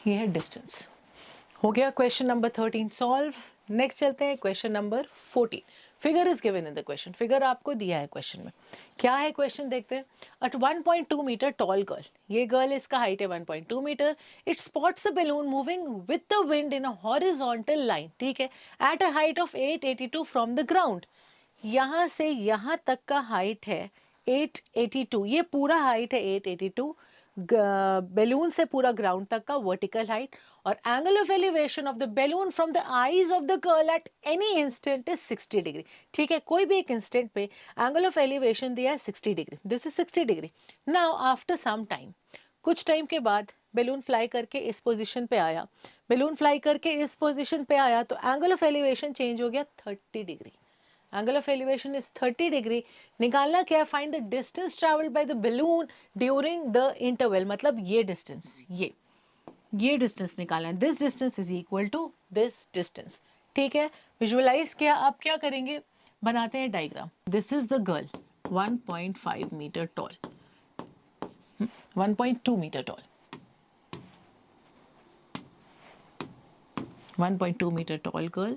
ये है distance. हो गया question number 13 solve. Next चलते हैं question number 14. Figure is given in the question. Figure आपको दिया है क्वेश्चन में. क्या है क्वेश्चन देखते हैं. एट 1.2 मीटर टॉल गर्ल, ये गर्ल, इसका हाइट है 1.2 metre. It spots a balloon moving with the wind in a horizontal line. ठीक है. At a height of 882 from the ground. यहाँ से यहाँ तक का हाइट है 882. ये पूरा हाइट है 882 बैलून से पूरा ग्राउंड तक का वर्टिकल हाइट. और angle of elevation of the balloon from the eyes of the girl at any instant is 60 degree. ठीक है. कोई भी एक इंस्टेंट पे एंगल ऑफ एलिवेशन दिया है 60 degree. This is 60 degree. Now after some time, कुछ टाइम के बाद बैलून फ्लाई करके इस पोजीशन पे आया. बैलून फ्लाई करके इस पोजीशन पे आया तो एंगल ऑफ एलिवेशन चेंज हो गया 30 degree. Angle of elevation is 30 degree. निकालना क्या है, find the distance travelled by the balloon during the interval. मतलब ये डिस्टेंस, ये डिस्टेंस निकालना है. This distance is equal to this distance. ठीक है. विजुअलाइज किया. आप क्या करेंगे, बनाते हैं diagram. This is the girl 1.5 metre tall, 1.2 metre tall, 1.2 metre tall girl.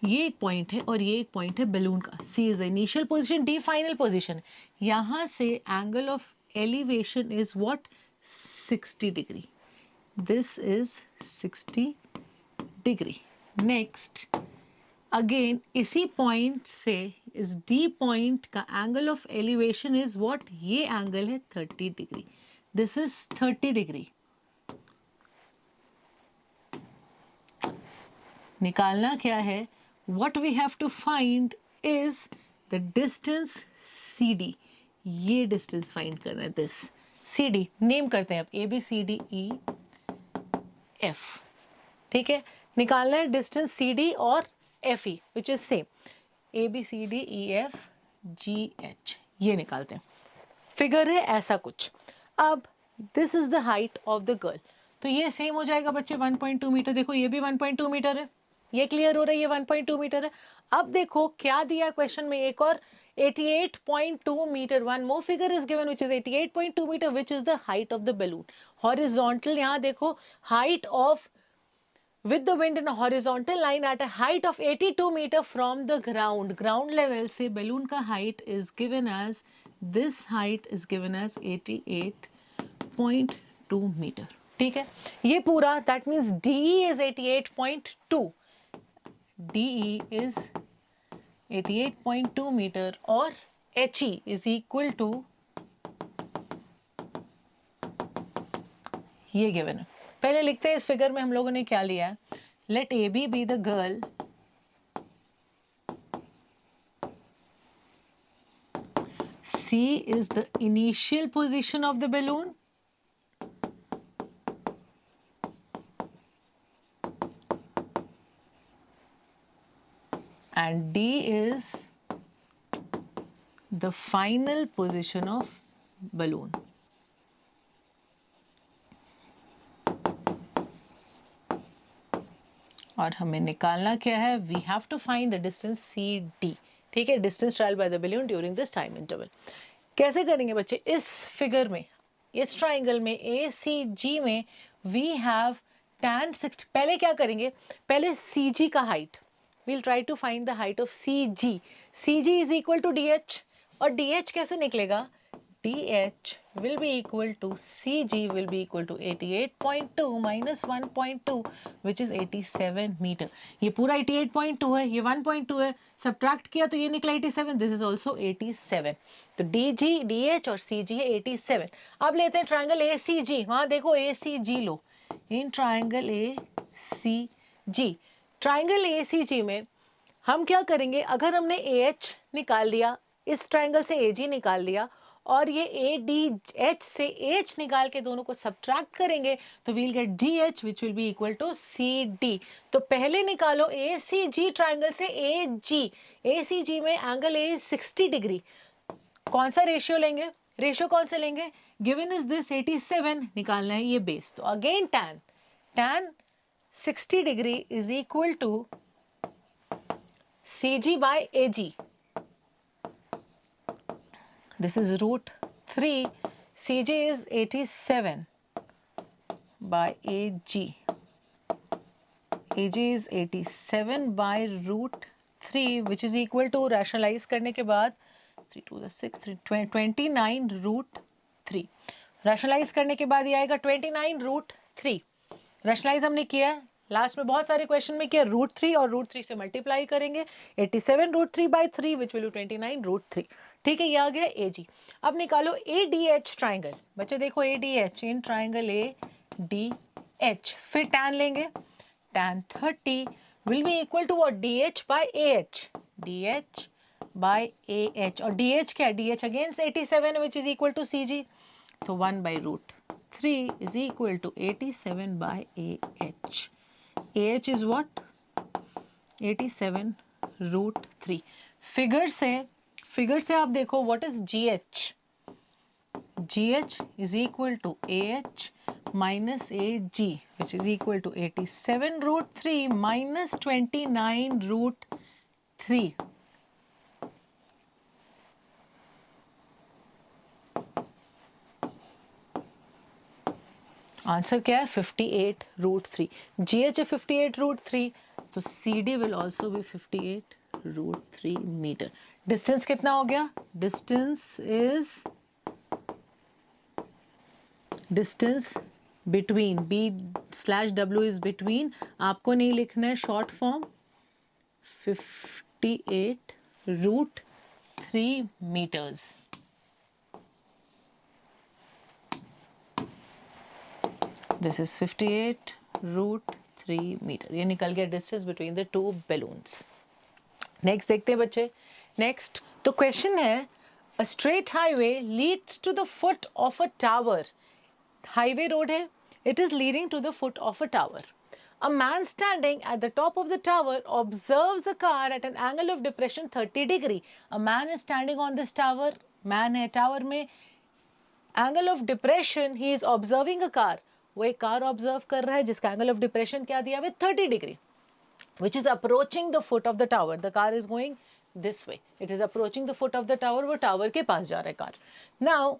ये एक पॉइंट है और ये एक पॉइंट है बैलून का. C is the initial position, D final position. यहाँ से angle of elevation is what, 60 degree. This is 60 degree. Next again इसी पॉइंट से इस D पॉइंट का angle of elevation is what, ये एंगल है 30 डिग्री. This is 30 degree. निकालना क्या है, what we have to find is the distance CD. ये distance find करना है. this CD name करते हैं अब ABCDEF. ठीक है. निकालना है distance CD और FE which is same, ABCDEFGH. ये निकालते हैं. फिगर है ऐसा कुछ. अब this is the height of the girl. तो ये सेम हो जाएगा बच्चे 1.2 मीटर. देखो ये भी 1.2 मीटर है. ये क्लियर हो रहा है, ये 1.2 मीटर है. अब देखो क्या दिया क्वेश्चन में, एक और 88.2 metre. One more figure is given which is 88.2 metre which is the height of the balloon. Horizontal, यहाँ देखो height of with the wind in a horizontal line at a height of 82 meter from the ground. Ground level से balloon का height is given as, this height is given as 88.2 meter. ठीक है. ये पूरा that means DE is 88.2. DE is 88.2 metre और HE is equal to, ये given है। पहले लिखते हैं इस फिगर में हम लोगों ने क्या लिया है। Let AB be the girl C is the initial position of the balloon and D is the final position of balloon. और हमें निकालना क्या है, we have to find the distance CD। ठीक है, distance trial by the balloon during this time interval. कैसे करेंगे बच्चे, इस फिगर में, इस ट्राइंगल में ACG में वी हैव tan 60। पहले क्या करेंगे, पहले CG का height, we'll try to find the height of CG। CG is equal to DH और DH कैसे निकलेगा, DH will be equal to CG will be equal to 88.2 minus 1.2 which is 87 metre. ये पूरा 88.2 है, ये 1.2 है, सब्ट्रैक्ट किया तो ये निकला 87, दिस इज ऑल्सो 87। तो DG, DH और CG है 87। अब लेते हैं ट्राइंगल ACG, वहाँ देखो ACG low, in triangle ACG, triangle ACG में हम क्या करेंगे, अगर हमने AH निकाल लिया, इस ट्राइंगल से AG निकाल लिया और ये ADH से H निकाल के दोनों को सब्ट्रैक्ट करेंगे तो we'll get DH which will be equal to CD। तो पहले निकालो ACG ट्राइंगल से AG। ACG में एंगल A 60 डिग्री, कौन सा रेशियो लेंगे, रेशियो कौन सा लेंगे, गिवन इज दिस 87, निकालना है ये बेस। तो again tan 60 degree is equal to CG by AG। This is root 3, CG is 87 by AG, AG is 87 by root 3 which is equal to, rationalize करने के बाद 3 to the 6, 29 root 3, rationalize करने के बाद ये आएगा 29 root 3। rationalize हमने किया है, लास्ट में बहुत सारे क्वेश्चन में किया, रूट 3 और रूट 3 से मल्टीप्लाई करेंगे, 87 root 3 by 3 which will 29 root 3। ठीक है, ये आ गया AG। अब निकालो ADH ट्राइंगल, बच्चे देखो ADH, इन ट्राइंगल ADH, फिर tan लेंगे, tan 30 will be equal to what, DH by AH, DH by AH, और DH क्या है, DH against 87 which is equal to CG, तो 1 by root 3 is equal to 87 by AH। AH is what, 87 root 3। Figure से आप देखो what is GH, GH is equal to AH minus AG which is equal to 87 root 3 minus 29 root 3। Answer क्या है, 58 root 3। GH है 58 root 3, तो CD will also be 58 root 3 metre. Distance कितना हो गया, distance between B/W is between, आपको नहीं लिखना है short form, 58 root 3 metres. This is 58 root 3 metre. ये निकल गया distance between the two balloons. Next देखते हैं बच्चे, नेक्स्ट तो क्वेश्चन है, a straight highway leads to the foot of a tower. Highway road है, it is leading to the foot of a tower. A man standing at the top of the tower observes a car at an angle of depression 30 degree. A man is standing on this tower, man है tower में, angle of depression he is observing a car, वो एक car observe कर रहा है जिसका angle of depression क्या दिया हुआ, 30 degree, which is approaching the foot of the tower. The car is going this way, it is approaching the foot of the tower, वो टावर के पास जा रहा है car. Now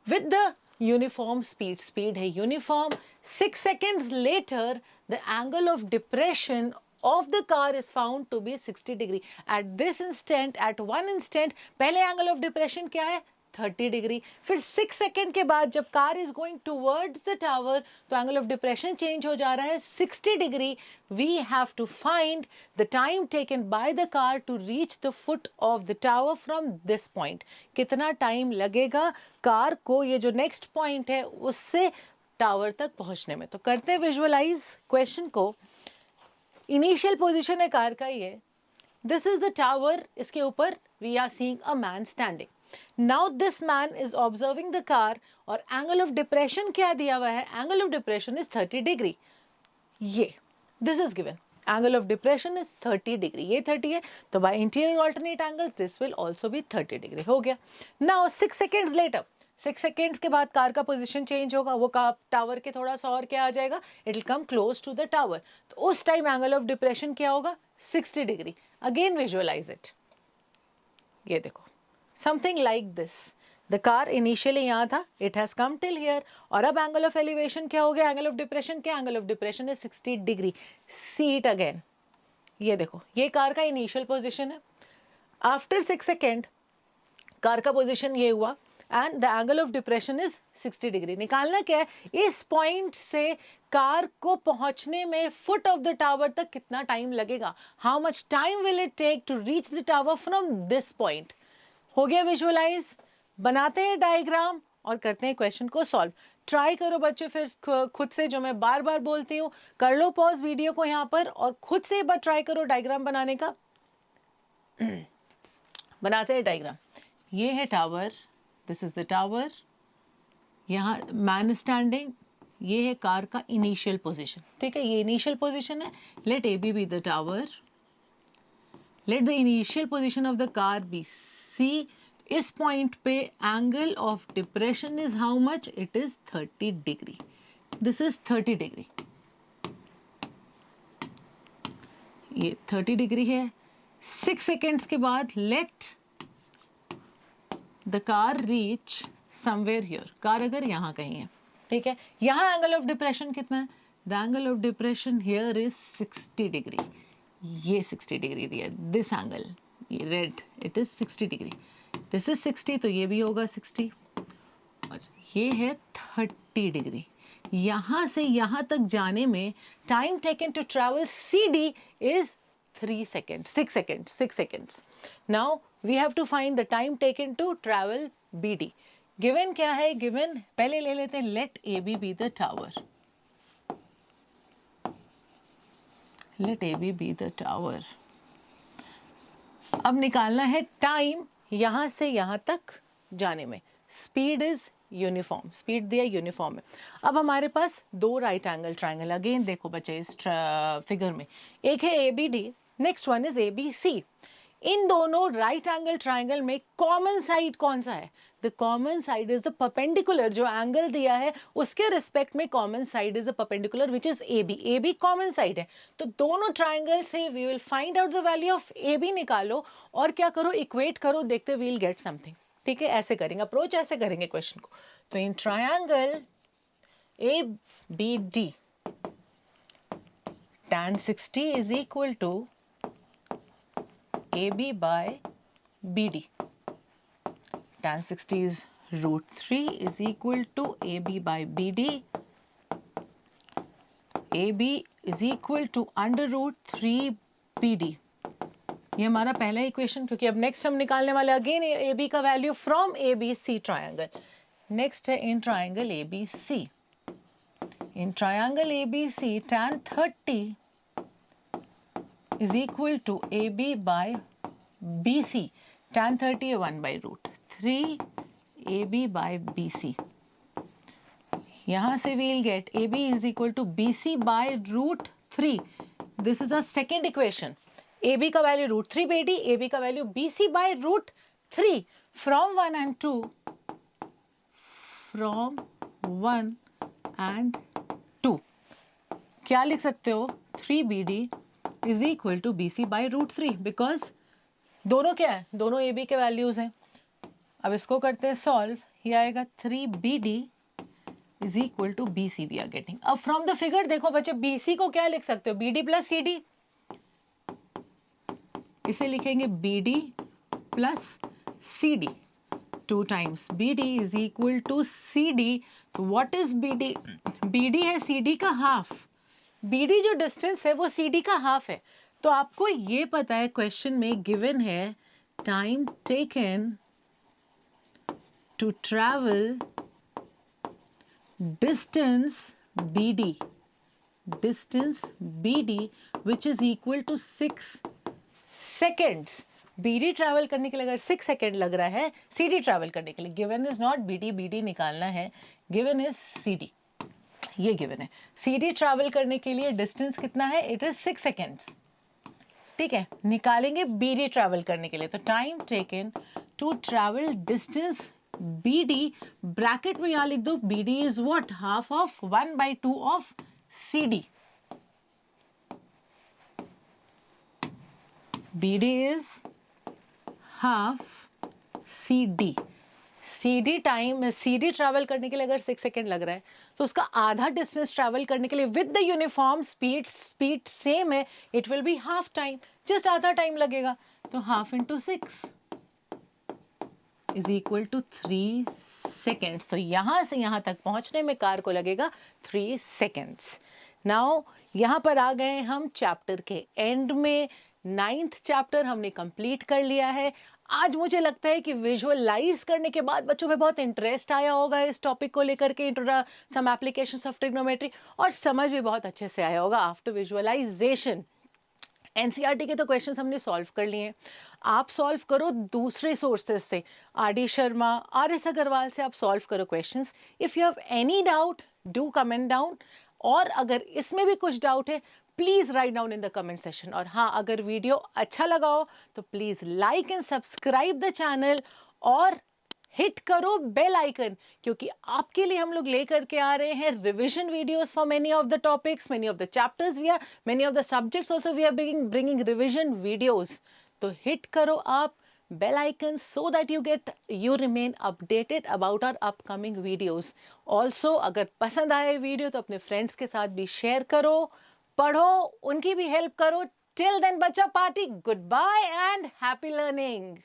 with the uniform speed है uniform, 6 seconds later the angle of depression of the car is found to be 60 degree at this instant, at one instant। पहले angle of depression क्या है, 30 degree. फिर 6 second के बाद जब car is going towards the tower तो angle of depression change हो जा रहा है 60 degree. We have to find the time taken by the car to reach the foot of the tower from this point. कितना time लगेगा car को ये जो नेक्स्ट पॉइंट है उससे टावर तक पहुंचने में। तो करते हैं विजुअलाइज क्वेश्चन को। इनिशियल पोजीशन है कार का ये, दिस इज द टावर, इसके ऊपर we are seeing a man standing. Now this man is observing the car और एंगल ऑफ डिप्रेशन क्या दिया हुआ है, angle of depression is 30 degree. ये this is given, angle of depression is 30 degree, ये 30 है तो by interior alternate angle this will also be 30 degree. हो गया। नाउ 6 सेकेंड्स लेटर, 6 सेकेंड्स के बाद कार का पोजीशन चेंज होगा, वो कार टावर के थोड़ा सा और क्या आ जाएगा, it will come close to the tower. तो उस टाइम एंगल ऑफ डिप्रेशन क्या होगा, 60 डिग्री। अगेन विजुअलाइज इट, ये देखो something like this. The car initially यहाँ था, it has come till here, और अब एंगल ऑफ एलिवेशन क्या हो गया, एंगल ऑफ डिप्रेशन क्या, angle of depression is 60 degree. See it again, ये देखो ये कार का इनिशियल पोजीशन है। आफ्टर 6 सेकेंड कार का पोजीशन ये हुआ and the angle of depression is 60 degree. निकालना क्या है, इस पॉइंट से कार को पहुंचने में फुट ऑफ द टावर तक कितना टाइम लगेगा, how much time will it take to reach the tower from this point. हो गया विजुअलाइज। बनाते हैं डायग्राम और करते हैं क्वेश्चन को सॉल्व। ट्राई करो बच्चों फिर खुद से, जो मैं बार बार बोलती हूँ, कर लो पॉज वीडियो को यहाँ पर और खुद से एक बार ट्राई करो डायग्राम बनाने का। बनाते हैं डायग्राम। ये है tower, this is the tower, यहाँ मैन स्टैंडिंग, ये है कार का इनिशियल पोजीशन। ठीक है, ये इनिशियल पोजीशन है। Let A B the tower, let the initial position of the car be C. इस पॉइंट पे angle of depression is how much, it is 30 degree. This is 30 degree, ये 30 degree है। 6 seconds के बाद let the car reach somewhere here, car अगर यहाँ कहीं है, ठीक है, यहाँ एंगल ऑफ डिप्रेशन कितना है, the angle of depression here is 60 degree. ये 60 डिग्री दिया, दिस एंगल, ये red, it is 60 degree. This is 60 तो ये भी होगा 60, और ये है 30 डिग्री। यहाँ से यहाँ तक जाने में time taken to travel C D is 3 seconds, 6 seconds, 6 seconds. Now we have to find the time taken to travel BD. Given क्या है, given पहले ले लेते हैं, let AB be the tower. Let AB be the tower. अब निकालना है time यहाँ से यहाँ तक जाने में। स्पीड इज यूनिफॉर्म, स्पीड दिया यूनिफॉर्म है। अब हमारे पास दो राइट एंगल ट्राइंगल, अगेन देखो बच्चे इस फिगर में, एक है A B D, next one is A B C. इन दोनों राइट एंगल ट्राइंगल में कॉमन साइड कौन सा है, the common side is the perpendicular, जो एंगल दिया है उसके रिस्पेक्ट में common side is the perpendicular which is A B. A B common side है, तो दोनों ट्राइंगल से we will find out the value of A B निकालो और क्या करो, इक्वेट करो, देखते वी विल गेट समथिंग। ठीक है, ऐसे करेंगे, अप्रोच ऐसे करेंगे क्वेश्चन को। तो in triangle A B D tan 60 is equal to AB by BD. Tan 60 is √3 is equal to AB by BD. AB is equal to √3 BD. ये हमारा पहला इक्वेशन, क्योंकि अब नेक्स्ट हम निकालने वाले अगेन ए बी का value from A B C triangle. Next है in triangle A B C. In triangle A B C tan 30 is equal to AB by BC. tan 30 है 1 by √3 AB by BC. यहाँ से we'll get AB is equal to BC by √3. This is a second equation. AB का value √3 BD, AB का value BC by √3 from 1 and 2. From 1 and 2. क्या लिख सकते हो, 3BD is equal to BC by √3 because दोनों क्या है, दोनों AB के वैल्यूज हैं। अब इसको करते हैं सॉल्व, ये आएगा 3BD is equal to BC we are getting. अब फ्रॉम द फिगर देखो बच्चे, BC को क्या लिख सकते हो, BD प्लस CD, इसे लिखेंगे BD plus CD। 2 times BD is equal to CD. तो what is BD? BD है CD का हाफ. BD जो डिस्टेंस है वो CD का हाफ है. तो आपको ये पता है क्वेश्चन में गिवन है time taken to travel distance BD. Distance BD which is equal to 6 seconds. BD travel करने के लिए अगर 6 सेकेंड लग रहा है CD ट्रैवल करने के लिए, given is not BD, BD निकालना है, गिवन इज CD. ये गिवन है. CD ट्रैवल करने के लिए डिस्टेंस कितना है? It is 6 seconds. ठीक है, निकालेंगे BD ट्रैवल करने के लिए. तो time taken to travel distance BD, bracket में यहां लिख दो BD is what? Half of 1/2 of CD. BD is half CD. CD time, CD travel करने के लिए अगर 6 सेकेंड लग रहा है तो उसका आधा डिस्टेंस ट्रैवल करने के लिए with the uniform speed same है, it will be half time, just आधा टाइम लगेगा. तो half into 6 is equal to 3 seconds. तो यहां से यहां तक पहुंचने में कार को लगेगा 3 सेकेंड्स. नाउ यहां पर आ गए हम चैप्टर के एंड में. 9th चैप्टर हमने कंप्लीट कर लिया है. आज मुझे लगता है कि विजुअलाइज करने के बाद बच्चों में बहुत इंटरेस्ट आया होगा इस टॉपिक को लेकर के, सम एप्लीकेशंस ऑफ ट्रिग्नोमेट्री, और समझ भी बहुत अच्छे से आया होगा आफ्टर विजुअलाइजेशन. एनसीईआरटी के तो क्वेश्चंस हमने सॉल्व कर लिए हैं. आप सॉल्व करो दूसरे सोर्सेज से, आर.डी. शर्मा, आर.एस. अग्रवाल से आप सॉल्व करो questions. If you have any doubt do comment down. और अगर इसमें भी कुछ डाउट है please write down in the comment session. और हाँ, अगर वीडियो अच्छा लगा हो तो please like and subscribe the channel और हिट करो बेल आइकन, क्योंकि आपके लिए हम लोग लेकर के आ रहे हैं revision videos for many of the topics, many of the chapters, we are many of the subjects also we are bringing revision videos. तो हिट करो आप bell icon so that you remain updated about our upcoming videos. Also अगर पसंद आए video तो अपने friends के साथ भी शेयर करो, पढ़ो, उनकी भी हेल्प करो. Till then बच्चा पार्टी, good bye and happy learning.